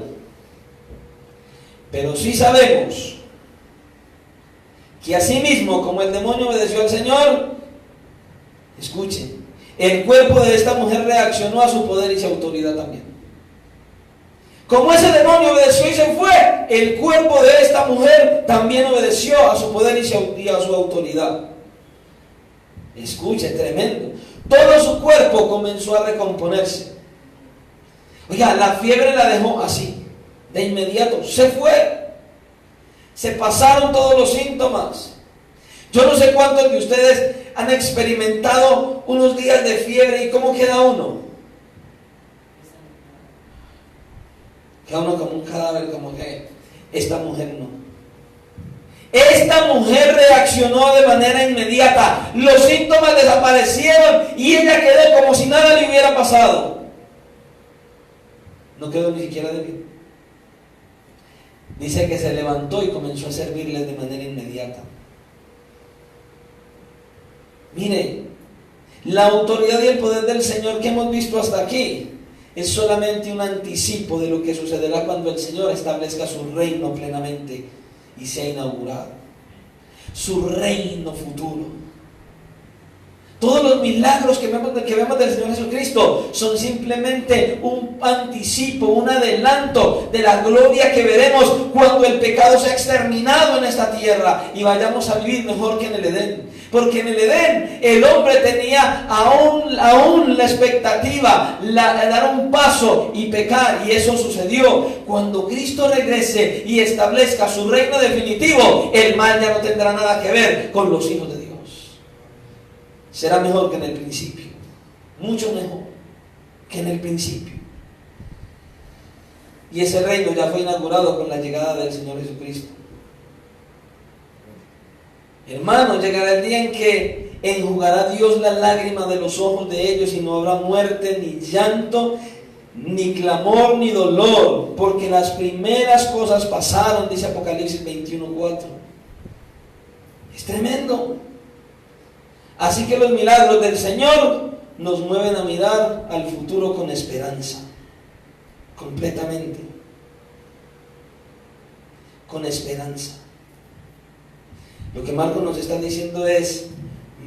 pero sí sabemos que así mismo como el demonio obedeció al Señor, escuchen, el cuerpo de esta mujer reaccionó a su poder y su autoridad también. Como ese demonio obedeció y se fue, el cuerpo de esta mujer también obedeció a su poder y a su autoridad. Escuche, tremendo. Todo su cuerpo comenzó a recomponerse. Oiga, la fiebre la dejó así, de inmediato, se fue. Se pasaron todos los síntomas. Yo no sé cuántos de ustedes han experimentado unos días de fiebre y cómo queda uno. Queda uno como un cadáver, como que esta mujer no. Esta mujer reaccionó de manera inmediata. Los síntomas desaparecieron y ella quedó como si nada le hubiera pasado. No quedó ni siquiera de pie. Dice que se levantó y comenzó a servirles de manera inmediata. Mire, la autoridad y el poder del Señor que hemos visto hasta aquí es solamente un anticipo de lo que sucederá cuando el Señor establezca su reino plenamente y sea inaugurado. Su reino futuro. Todos los milagros que vemos del Señor Jesucristo son simplemente un anticipo, un adelanto de la gloria que veremos cuando el pecado sea exterminado en esta tierra y vayamos a vivir mejor que en el Edén. Porque en el Edén el hombre tenía aún la expectativa de dar un paso y pecar, y eso sucedió. Cuando Cristo regrese y establezca su reino definitivo, el mal ya no tendrá nada que ver con los hijos de Dios. Será mejor que en el principio, mucho mejor que en el principio. Y ese reino ya fue inaugurado con la llegada del Señor Jesucristo. Hermanos, llegará el día en que enjugará Dios las lágrimas de los ojos de ellos y no habrá muerte, ni llanto, ni clamor, ni dolor, porque las primeras cosas pasaron, dice Apocalipsis 21:4. Es tremendo. Así que los milagros del Señor nos mueven a mirar al futuro con esperanza, completamente, con esperanza. Lo que Marcos nos está diciendo es: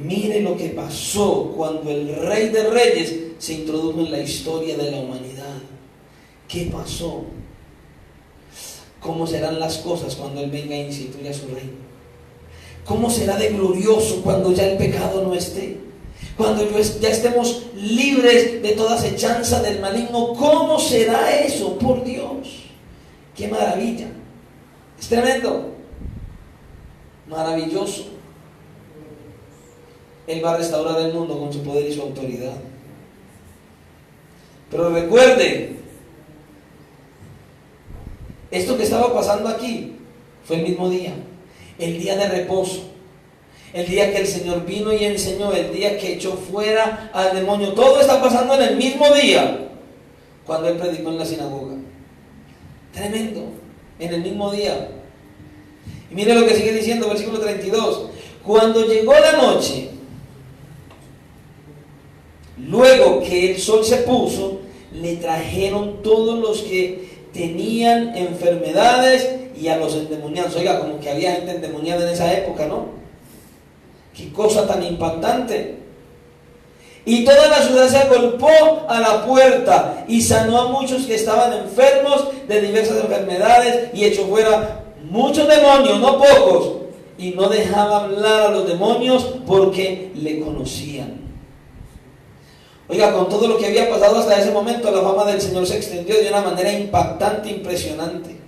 mire lo que pasó cuando el Rey de Reyes se introdujo en la historia de la humanidad. ¿Qué pasó? ¿Cómo serán las cosas cuando Él venga e instituya su reino? ¿Cómo será de glorioso cuando ya el pecado no esté? Cuando ya estemos libres de toda acechanza del maligno. ¿Cómo será eso? Por Dios, qué maravilla. Es tremendo, maravilloso. Él va a restaurar el mundo con su poder y su autoridad. Pero recuerde, esto que estaba pasando aquí fue el mismo día. El día de reposo, el día que el Señor vino y enseñó, el día que echó fuera al demonio. Todo está pasando en el mismo día cuando Él predicó en la sinagoga. Tremendo, en el mismo día. Y mire lo que sigue diciendo, versículo 32. Cuando llegó la noche, luego que el sol se puso, le trajeron todos los que tenían enfermedades y a los endemoniados. Oiga, como que había gente endemoniada en esa época, ¿no? Qué cosa tan impactante. Y toda la ciudad se agolpó a la puerta y sanó a muchos que estaban enfermos de diversas enfermedades y echó fuera muchos demonios, no pocos, y no dejaba hablar a los demonios porque le conocían. Oiga, con todo lo que había pasado hasta ese momento, la fama del Señor se extendió de una manera impactante, impresionante.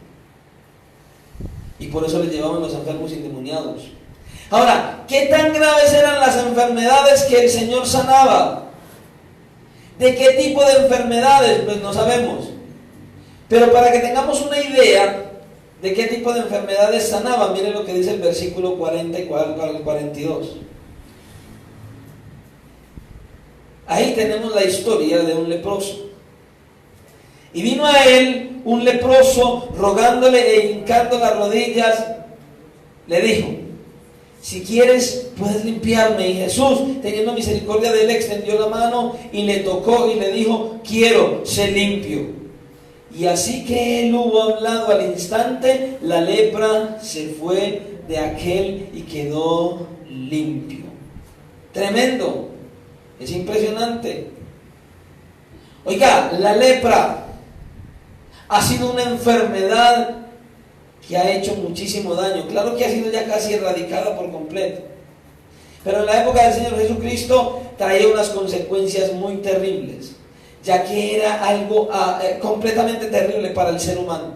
Y por eso le llevaban los enfermos endemoniados. Ahora, ¿qué tan graves eran las enfermedades que el Señor sanaba? ¿De qué tipo de enfermedades? Pues no sabemos. Pero para que tengamos una idea de qué tipo de enfermedades sanaba, miren lo que dice el versículo 40 y 42. Ahí tenemos la historia de un leproso. Y vino a él un leproso rogándole e hincando las rodillas, le dijo: si quieres puedes limpiarme. Y Jesús, teniendo misericordia de él, extendió la mano y le tocó y le dijo: quiero, sé limpio. Y así que él hubo hablado, al instante la lepra se fue de aquel y quedó limpio. Tremendo, es impresionante. Oiga, la lepra ha sido una enfermedad que ha hecho muchísimo daño. Claro que ha sido ya casi erradicada por completo, pero en la época del Señor Jesucristo traía unas consecuencias muy terribles, ya que era algo completamente terrible para el ser humano.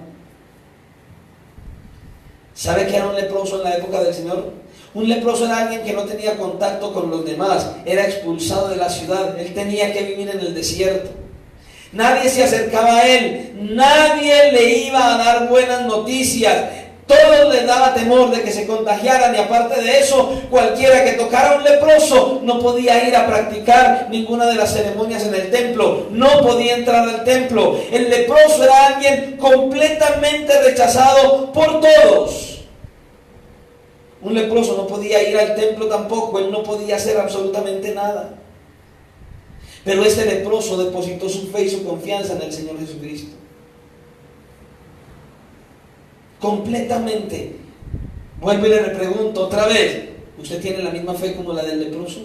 ¿Sabe qué era un leproso en la época del Señor? Un leproso era alguien que no tenía contacto con los demás, era expulsado de la ciudad, él tenía que vivir en el desierto. Nadie se acercaba a él, nadie le iba a dar buenas noticias, todos les daba temor de que se contagiaran, y aparte de eso, cualquiera que tocara a un leproso no podía ir a practicar ninguna de las ceremonias en el templo, no podía entrar al templo. El leproso era alguien completamente rechazado por todos. Un leproso no podía ir al templo tampoco, él no podía hacer absolutamente nada. Pero este leproso depositó su fe y su confianza en el Señor Jesucristo. Completamente. Vuelvo y le pregunto otra vez, ¿usted tiene la misma fe como la del leproso?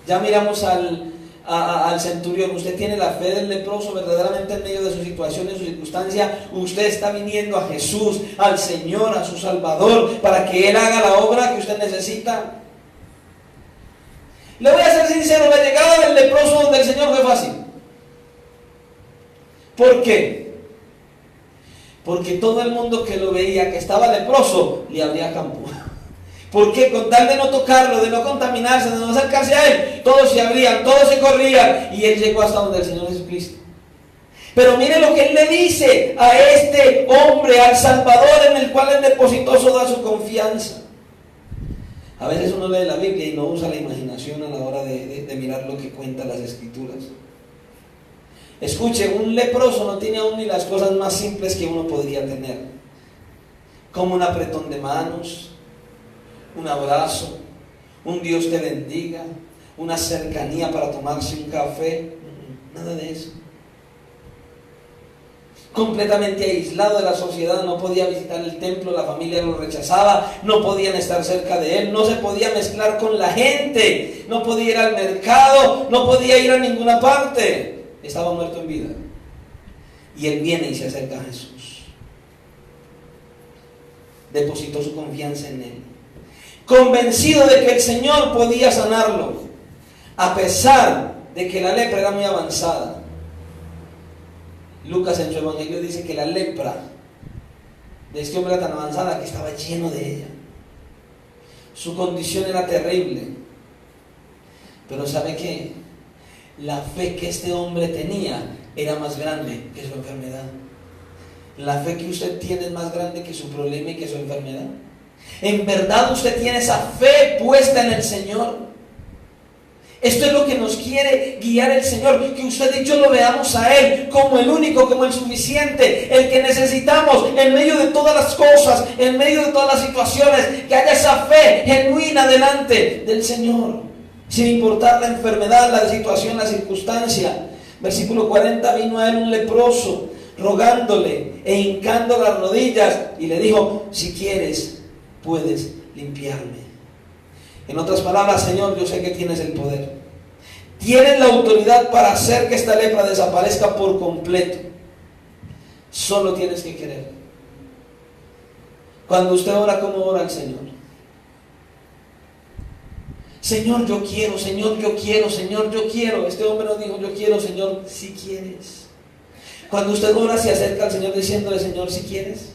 Ya miramos al centurión. ¿Usted tiene la fe del leproso verdaderamente en medio de su situación y su circunstancia? ¿Usted está viniendo a Jesús, al Señor, a su Salvador, para que Él haga la obra que usted necesita? Le voy a ser sincero, la llegada del leproso donde el Señor fue fácil. ¿Por qué? Porque todo el mundo que lo veía que estaba leproso, le abría campo. Porque con tal de no tocarlo, de no contaminarse, de no acercarse a él, todos se abrían, todos se corrían, y él llegó hasta donde el Señor Jesucristo. Pero mire lo que él le dice a este hombre, al Salvador en el cual él depositó toda su confianza. A veces uno lee la Biblia y no usa la imaginación a la hora de mirar lo que cuentan las Escrituras. Escuche, un leproso no tiene aún ni las cosas más simples que uno podría tener, como un apretón de manos, un abrazo, un Dios te bendiga, una cercanía para tomarse un café, nada de eso. Completamente aislado de la sociedad, no podía visitar el templo, la familia lo rechazaba, no podían estar cerca de él, no se podía mezclar con la gente, no podía ir al mercado, no podía ir a ninguna parte, estaba muerto en vida. Y él viene y se acerca a Jesús, depositó su confianza en él, convencido de que el Señor podía sanarlo, a pesar de que la lepra era muy avanzada. Lucas en su evangelio dice que la lepra de este hombre era tan avanzada que estaba lleno de ella. Su condición era terrible. Pero ¿sabe qué? La fe que este hombre tenía era más grande que su enfermedad. La fe que usted tiene es más grande que su problema y que su enfermedad. ¿En verdad usted tiene esa fe puesta en el Señor? Esto es lo que nos quiere guiar el Señor, que usted y yo lo veamos a Él como el único, como el suficiente, el que necesitamos en medio de todas las cosas, en medio de todas las situaciones, que haya esa fe genuina delante del Señor, sin importar la enfermedad, la situación, la circunstancia. Versículo 40, vino a él un leproso, rogándole e hincando las rodillas, y le dijo: si quieres, puedes limpiarme. En otras palabras: Señor, yo sé que tienes el poder, tienes la autoridad para hacer que esta lepra desaparezca por completo. Solo tienes que querer. Cuando usted ora, ¿cómo ora al Señor? Señor, yo quiero, Señor, yo quiero, Señor, yo quiero. Este hombre no dijo: yo quiero, Señor, si quieres. Cuando usted ora, se acerca al Señor diciéndole: Señor, si quieres.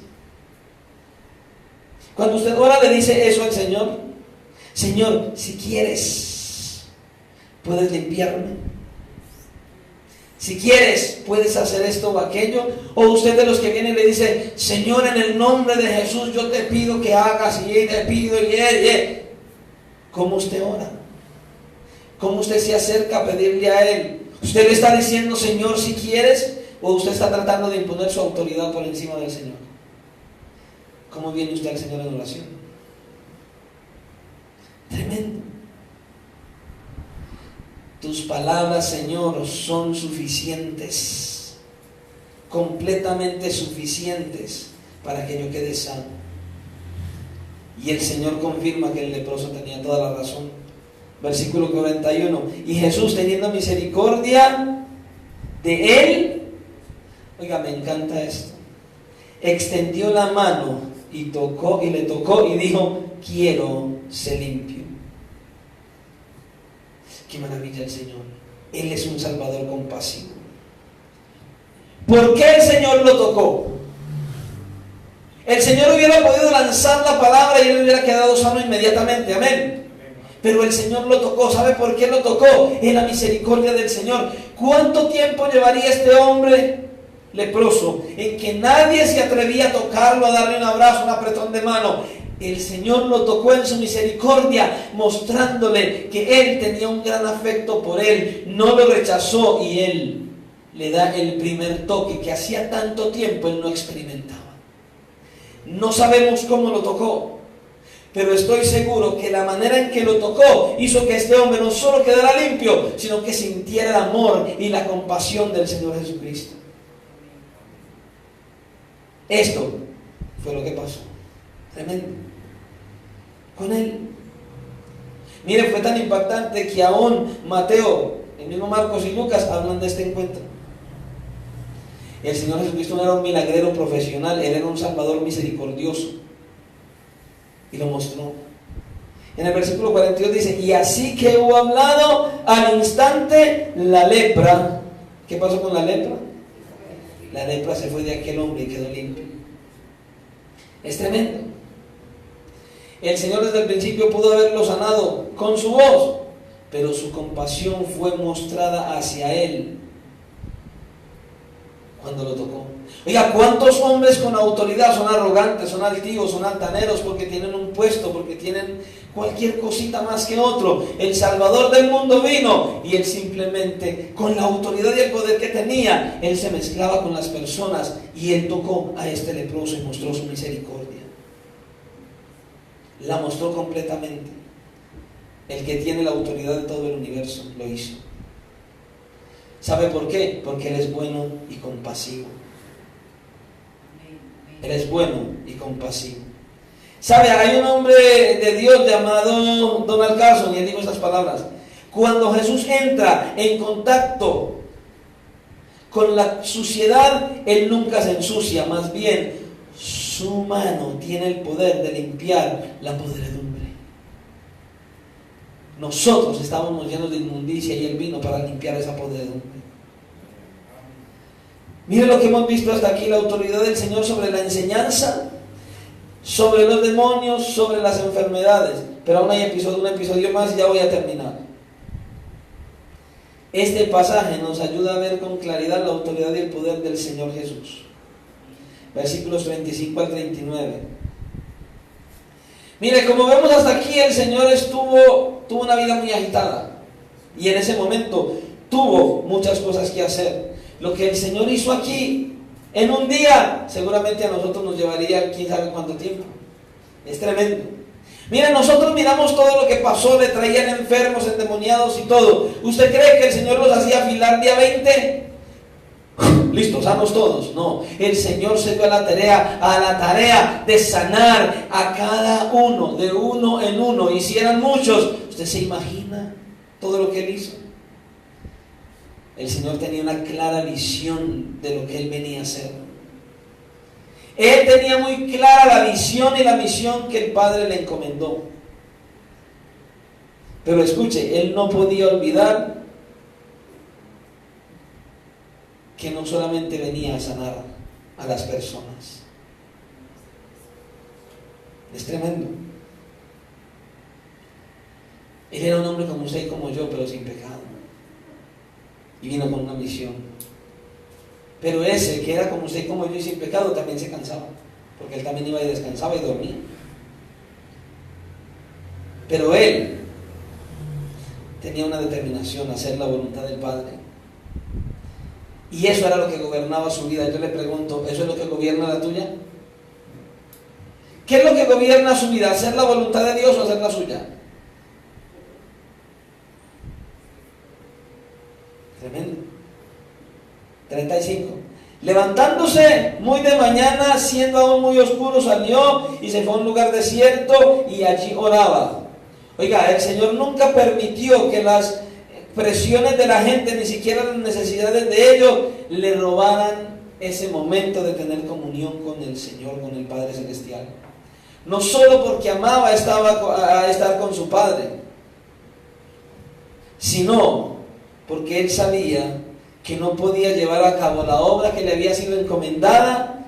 Cuando usted ora, le dice eso al Señor: Señor, si quieres, puedes limpiarme. Si quieres, puedes hacer esto o aquello. O usted de los que viene y le dice: Señor, en el nombre de Jesús, yo te pido que hagas, y te pido, y ¿cómo usted ora? ¿Cómo usted se acerca a pedirle a Él? ¿Usted le está diciendo: Señor, si quieres? ¿O usted está tratando de imponer su autoridad por encima del Señor? ¿Cómo viene usted al Señor en oración? Tremendo. Tus palabras, Señor, son suficientes, completamente suficientes para que yo quede sano. Y el Señor confirma que el leproso tenía toda la razón. Versículo 41. Y Jesús, teniendo misericordia de él, oiga, me encanta esto, extendió la mano y le tocó y dijo: quiero, sé limpio. Qué maravilla el Señor. Él es un Salvador compasivo. ¿Por qué el Señor lo tocó? El Señor hubiera podido lanzar la palabra y él hubiera quedado sano inmediatamente, amén. Pero el Señor lo tocó. ¿Sabe por qué lo tocó? En la misericordia del Señor. ¿Cuánto tiempo llevaría este hombre leproso en que nadie se atrevía a tocarlo, a darle un abrazo, un apretón de mano? El Señor lo tocó en su misericordia, mostrándole que Él tenía un gran afecto por él. No lo rechazó y Él le da el primer toque que hacía tanto tiempo él no experimentaba. No sabemos cómo lo tocó, pero estoy seguro que la manera en que lo tocó hizo que este hombre no solo quedara limpio, sino que sintiera el amor y la compasión del Señor Jesucristo. Esto fue lo que pasó. Tremendo. Con él. Mire, fue tan impactante que aún Mateo, el mismo Marcos y Lucas hablan de este encuentro. El Señor Jesucristo no era un milagrero profesional, Él era un salvador misericordioso. Y lo mostró. En el versículo 42 dice: y así que hubo hablado, al instante la lepra. ¿Qué pasó con la lepra? La lepra se fue de aquel hombre y quedó limpio. Es tremendo. El Señor desde el principio pudo haberlo sanado con su voz, pero su compasión fue mostrada hacia él cuando lo tocó. Oiga, ¿cuántos hombres con autoridad son arrogantes, son altivos, son altaneros porque tienen un puesto, porque tienen cualquier cosita más que otro? El Salvador del mundo vino y él simplemente, con la autoridad y el poder que tenía, él se mezclaba con las personas y él tocó a este leproso y mostró su misericordia. La mostró completamente. El que tiene la autoridad de todo el universo lo hizo. ¿Sabe por qué? Porque Él es bueno y compasivo. Él es bueno y compasivo. ¿Sabe? Hay un hombre de Dios llamado Donald Carson y él dijo estas palabras: cuando Jesús entra en contacto con la suciedad, Él nunca se ensucia, más bien su mano tiene el poder de limpiar la podredumbre. Nosotros estábamos llenos de inmundicia y Él vino para limpiar esa podredumbre. Mire lo que hemos visto hasta aquí: la autoridad del Señor sobre la enseñanza, sobre los demonios, sobre las enfermedades. Pero aún hay un episodio más y ya voy a terminar. Este pasaje nos ayuda a ver con claridad la autoridad y el poder del Señor Jesús. Versículos 35 al 39. Mire, como vemos hasta aquí, el Señor tuvo una vida muy agitada. Y en ese momento tuvo muchas cosas que hacer. Lo que el Señor hizo aquí en un día, seguramente a nosotros nos llevaría quién sabe cuánto tiempo. Es tremendo. Mire, nosotros miramos todo lo que pasó, le traían enfermos, endemoniados y todo. ¿Usted cree que el Señor los hacía afilar día 20? Listo, sanos todos. No, el Señor se dio a la tarea de sanar a cada uno, de uno en uno. Y si eran muchos, ¿usted se imagina todo lo que Él hizo? El Señor tenía una clara visión de lo que Él venía a hacer. Él tenía muy clara la visión y la misión que el Padre le encomendó. Pero escuche, Él no podía olvidar que no solamente venía a sanar a las personas. Es tremendo. Él era un hombre como usted y como yo, pero sin pecado. Y vino con una misión. Pero ese que era como usted y como yo y sin pecado también se cansaba, porque él también iba y descansaba y dormía. Pero él tenía una determinación: hacer la voluntad del Padre. Y eso era lo que gobernaba su vida. Yo le pregunto, ¿eso es lo que gobierna la tuya? ¿Qué es lo que gobierna su vida? ¿Hacer la voluntad de Dios o hacer la suya? Tremendo. 35. Levantándose muy de mañana, siendo aún muy oscuro, salió y se fue a un lugar desierto y allí oraba. Oiga, el Señor nunca permitió que las presiones de la gente, ni siquiera las necesidades de ellos, le robaran ese momento de tener comunión con el Señor, con el Padre Celestial. No solo porque amaba a estar con su Padre, sino porque él sabía que no podía llevar a cabo la obra que le había sido encomendada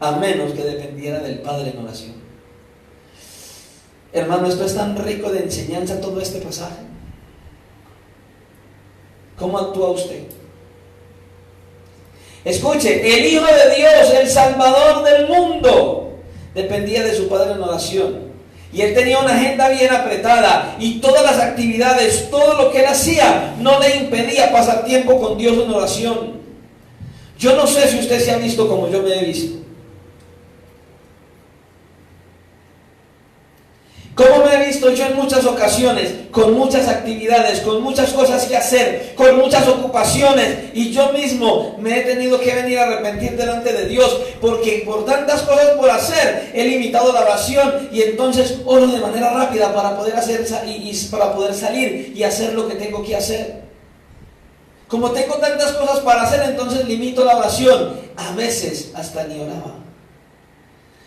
a menos que dependiera del Padre en oración. Hermano, esto es tan rico de enseñanza todo este pasaje. ¿Cómo actúa usted? Escuche, el Hijo de Dios, el Salvador del mundo, dependía de su Padre en oración. Y él tenía una agenda bien apretada, y todas las actividades, todo lo que él hacía, no le impedía pasar tiempo con Dios en oración. Yo no sé si usted se ha visto como yo me he visto. ¿Cómo me he visto yo en muchas ocasiones? Con muchas actividades, con muchas cosas que hacer, con muchas ocupaciones, y yo mismo me he tenido que venir a arrepentir delante de Dios, porque por tantas cosas por hacer he limitado la oración, y entonces oro de manera rápida para poder hacer para poder salir y hacer lo que tengo que hacer. Como tengo tantas cosas para hacer, entonces limito la oración. A veces hasta ni oraba.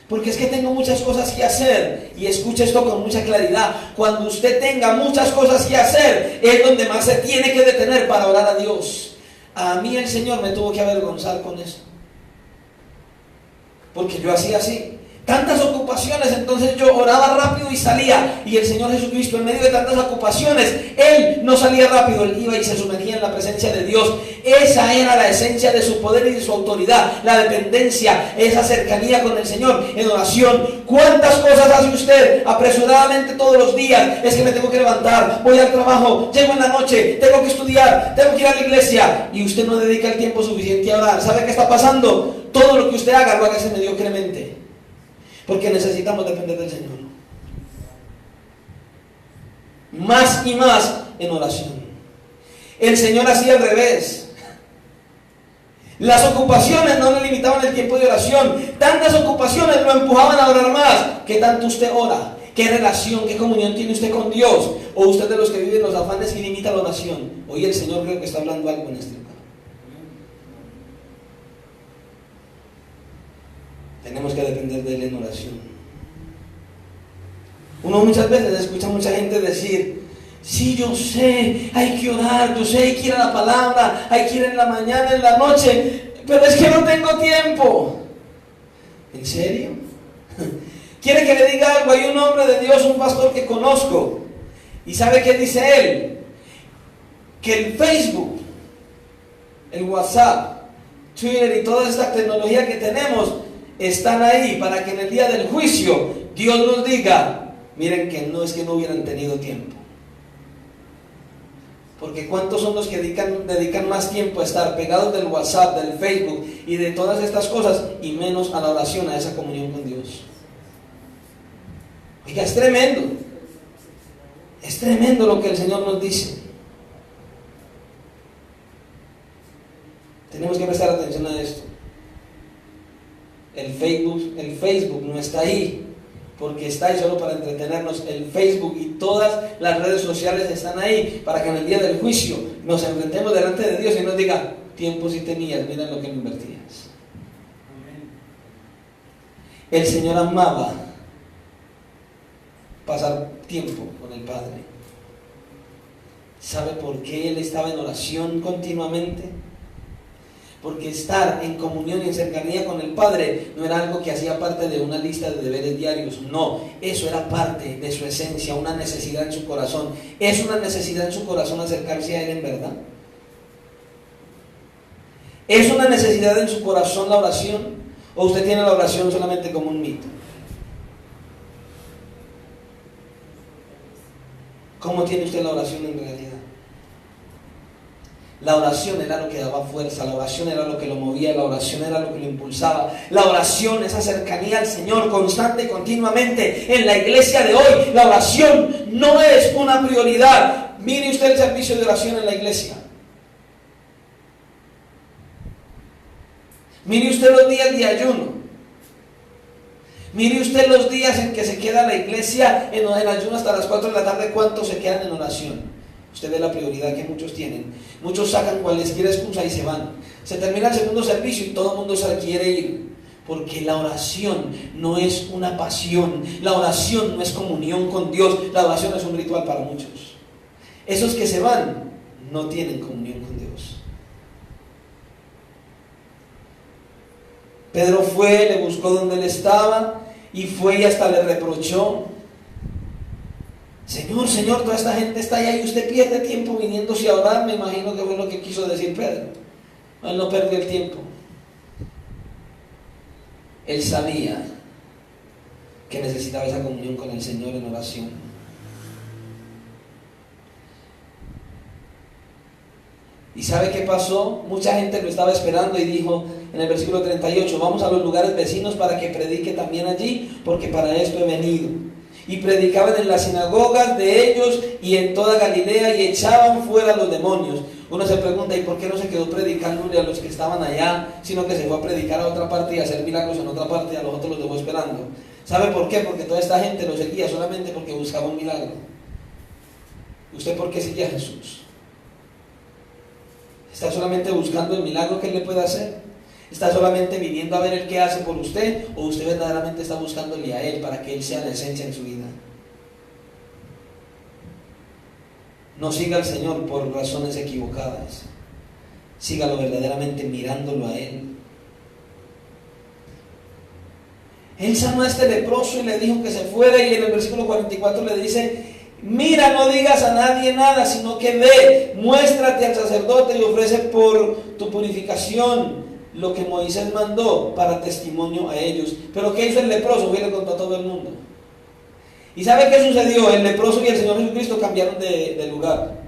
Porque es que tengo muchas cosas que hacer. Y escuche esto con mucha claridad. Cuando usted tenga muchas cosas que hacer, es donde más se tiene que detener para orar a Dios. A mí el Señor me tuvo que avergonzar con eso. Porque yo hacía así. Tantas ocupaciones, entonces yo oraba rápido y salía. Y el Señor Jesucristo, en medio de tantas ocupaciones, Él no salía rápido, Él iba y se sumergía en la presencia de Dios. Esa era la esencia de su poder y de su autoridad, la dependencia, esa cercanía con el Señor en oración. ¿Cuántas cosas hace usted apresuradamente todos los días? Es que me tengo que levantar, voy al trabajo, llego en la noche, tengo que estudiar, tengo que ir a la iglesia, y usted no dedica el tiempo suficiente a orar. ¿Sabe qué está pasando? Todo lo que usted haga lo hágase mediocremente. Porque necesitamos depender del Señor. Más y más en oración. El Señor hacía al revés. Las ocupaciones no le limitaban el tiempo de oración. Tantas ocupaciones lo empujaban a orar más. ¿Qué tanto usted ora? ¿Qué relación, qué comunión tiene usted con Dios? ¿O usted de los que viven los afanes y limita la oración? Hoy el Señor creo que está hablando algo en este lugar. Tenemos que depender de Él en oración. Uno muchas veces escucha a mucha gente decir: sí, yo sé, hay que orar, yo sé, hay que ir a la palabra, hay que ir en la mañana, en la noche, pero es que no tengo tiempo. ¿En serio? ¿Quiere que le diga algo? Hay un hombre de Dios, un pastor que conozco, y ¿sabe qué dice él? Que el Facebook, el WhatsApp, Twitter y toda esta tecnología que tenemos están ahí para que en el día del juicio Dios nos diga: miren que no es que no hubieran tenido tiempo. Porque ¿cuántos son los que dedican más tiempo a estar pegados del WhatsApp, del Facebook y de todas estas cosas, y menos a la oración, a esa comunión con Dios? Oiga, es tremendo. Es tremendo lo que el Señor nos dice. Tenemos que prestar atención a esto. El Facebook no está ahí porque está ahí solo para entretenernos. El Facebook y todas las redes sociales están ahí para que en el día del juicio nos enfrentemos delante de Dios y nos diga: tiempo si tenías, mira lo que me invertías. El Señor amaba pasar tiempo con el Padre. ¿Sabe por qué Él estaba en oración continuamente? Porque estar en comunión y en cercanía con el Padre no era algo que hacía parte de una lista de deberes diarios. No, eso era parte de su esencia, una necesidad en su corazón. ¿Es una necesidad en su corazón acercarse a Él en verdad? ¿Es una necesidad en su corazón la oración? ¿O usted tiene la oración solamente como un mito? ¿Cómo tiene usted la oración en realidad? La oración era lo que daba fuerza, la oración era lo que lo movía, la oración era lo que lo impulsaba. La oración, esa cercanía al Señor constante y continuamente. En la iglesia de hoy, la oración no es una prioridad. Mire usted el servicio de oración en la iglesia. Mire usted los días de ayuno. Mire usted los días en que se queda la iglesia en ayuno hasta las 4 de la tarde. ¿Cuántos se quedan en oración? Usted ve la prioridad que muchos tienen. Muchos sacan cualquier excusa y se van. Se termina el segundo servicio y todo el mundo se quiere ir. Porque la oración no es una pasión. La oración no es comunión con Dios. La oración es un ritual para muchos. Esos que se van no tienen comunión con Dios. Pedro fue, le buscó donde él estaba y fue y hasta le reprochó: Señor, Señor, toda esta gente está allá y usted pierde tiempo viniéndose a orar. Me imagino que fue lo que quiso decir Pedro. Él no perdió el tiempo. Él sabía que necesitaba esa comunión con el Señor en oración. ¿Y sabe qué pasó? Mucha gente lo estaba esperando y dijo en el versículo 38: vamos a los lugares vecinos para que predique también allí, porque para esto he venido. Y predicaban en las sinagogas de ellos y en toda Galilea y echaban fuera los demonios. Uno se pregunta: ¿y por qué no se quedó predicándole a los que estaban allá, sino que se fue a predicar a otra parte y a hacer milagros en otra parte y a los otros los dejó esperando? ¿Sabe por qué? Porque toda esta gente lo seguía solamente porque buscaba un milagro. ¿Usted por qué sigue a Jesús? ¿Está solamente buscando el milagro que Él le puede hacer? ¿Está solamente viniendo a ver el qué hace por usted? ¿O usted verdaderamente está buscándole a Él para que Él sea la esencia en su vida? No siga al Señor por razones equivocadas. Sígalo verdaderamente mirándolo a Él. Él sanó a este leproso y le dijo que se fuera, y en el versículo 44 le dice: mira, no digas a nadie nada, sino que ve, muéstrate al sacerdote y ofrece por tu purificación lo que Moisés mandó para testimonio a ellos. Pero ¿qué hizo el leproso? Fue y le contó a todo el mundo. ¿Y sabe qué sucedió? El leproso y el Señor Jesucristo cambiaron de lugar.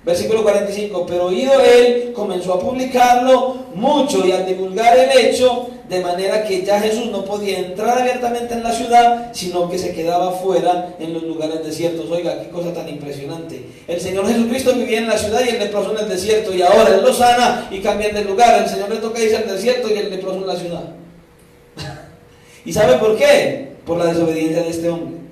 Versículo 45: pero oído él, comenzó a publicarlo mucho y a divulgar el hecho, de manera que ya Jesús no podía entrar abiertamente en la ciudad, sino que se quedaba fuera en los lugares desiertos. Oiga, qué cosa tan impresionante. El Señor Jesucristo vivía en la ciudad y el leproso en el desierto, y ahora Él lo sana y cambian de lugar. El Señor le toca irse al desierto y el leproso en la ciudad. ¿Y sabe por qué? Por la desobediencia de este hombre.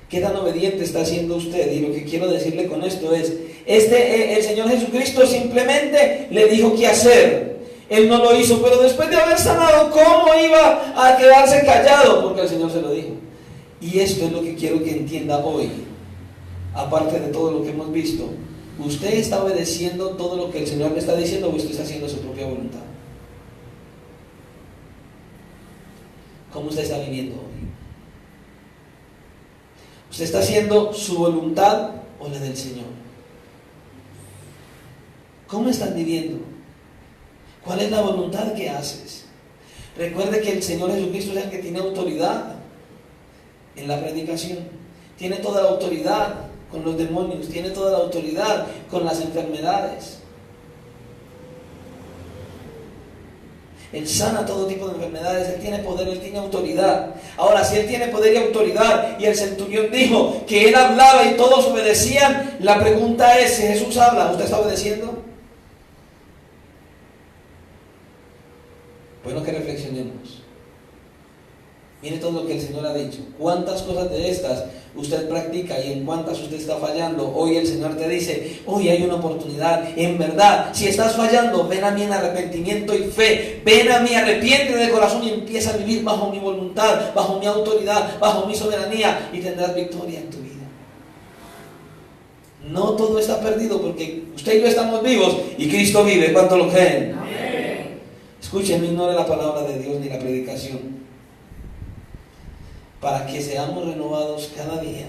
¿Qué tan obediente está siendo usted? Y lo que quiero decirle con esto es: el Señor Jesucristo simplemente le dijo qué hacer. Él no lo hizo, pero después de haber sanado, ¿cómo iba a quedarse callado? Porque el Señor se lo dijo. Y esto es lo que quiero que entienda hoy. Aparte de todo lo que hemos visto, ¿usted está obedeciendo todo lo que el Señor le está diciendo o usted está haciendo su propia voluntad? ¿Cómo usted está viviendo hoy? ¿Usted está haciendo su voluntad o la del Señor? ¿Cómo están viviendo? ¿Cuál es la voluntad que haces? Recuerde que el Señor Jesucristo es el que tiene autoridad en la predicación. Tiene toda la autoridad con los demonios, tiene toda la autoridad con las enfermedades. Él sana todo tipo de enfermedades, Él tiene poder, Él tiene autoridad. Ahora, si Él tiene poder y autoridad, y el centurión dijo que Él hablaba y todos obedecían, la pregunta es: si Jesús habla, ¿usted está obedeciendo? Bueno, que reflexionemos. Mire todo lo que el Señor ha dicho. ¿Cuántas cosas de estas usted practica y en cuántas usted está fallando? Hoy el Señor te dice: hoy hay una oportunidad. En verdad, si estás fallando, ven a mí en arrepentimiento y fe. Ven a mí, arrepiéntete de corazón y empieza a vivir bajo mi voluntad, bajo mi autoridad, bajo mi soberanía, y tendrás victoria en tu vida. No todo está perdido, porque usted y yo estamos vivos y Cristo vive. ¿Cuánto lo creen? Amén. Escuchen, no ignore la palabra de Dios ni la predicación, para que seamos renovados cada día,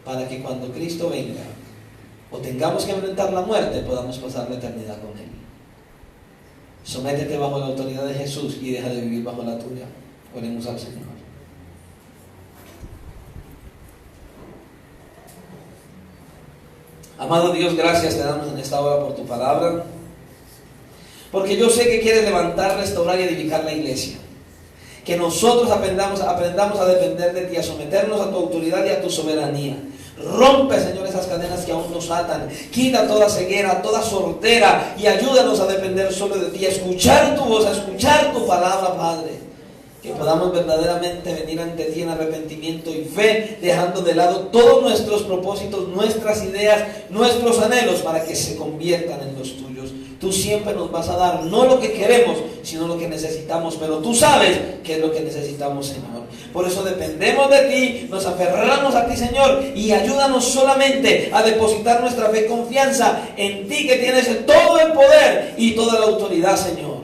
para que cuando Cristo venga o tengamos que enfrentar la muerte, podamos pasar la eternidad con Él. Sométete bajo la autoridad de Jesús y deja de vivir bajo la tuya. Oremos al Señor. Amado Dios, gracias te damos en esta hora por tu palabra, porque yo sé que quieres levantar, restaurar y edificar la iglesia. Que nosotros aprendamos a depender de ti, a someternos a tu autoridad y a tu soberanía. Rompe, Señor, esas cadenas que aún nos atan. Quita toda ceguera, toda sordera, y ayúdanos a depender solo de ti, a escuchar tu voz, a escuchar tu palabra, Padre. Que podamos verdaderamente venir ante ti en arrepentimiento y fe, dejando de lado todos nuestros propósitos, nuestras ideas, nuestros anhelos, para que se conviertan en los tuyos. Tú siempre nos vas a dar no lo que queremos, sino lo que necesitamos. Pero tú sabes qué es lo que necesitamos, Señor. Por eso dependemos de ti, nos aferramos a ti, Señor, y ayúdanos solamente a depositar nuestra fe y confianza en ti, que tienes todo el poder y toda la autoridad, Señor.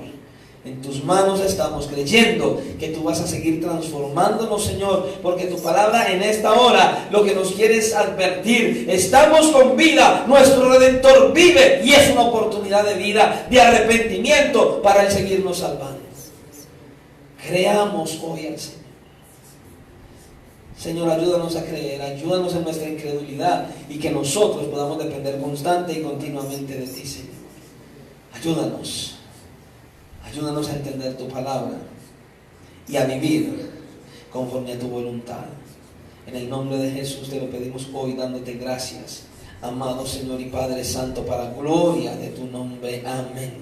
En tus manos estamos, creyendo que tú vas a seguir transformándonos, Señor, porque tu palabra en esta hora lo que nos quiere es advertir: estamos con vida, nuestro Redentor vive, y es una oportunidad de vida, de arrepentimiento para Él seguirnos salvando. Creamos hoy al Señor. Señor, ayúdanos a creer, ayúdanos en nuestra incredulidad, y que nosotros podamos depender constante y continuamente de ti, Señor. Ayúdanos. Ayúdanos a entender tu palabra y a vivir conforme a tu voluntad. En el nombre de Jesús te lo pedimos hoy, dándote gracias, amado Señor y Padre Santo, para gloria de tu nombre. Amén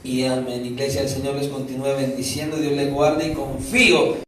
y amén. Iglesia, el Señor les continúe bendiciendo, Dios les guarde, y confío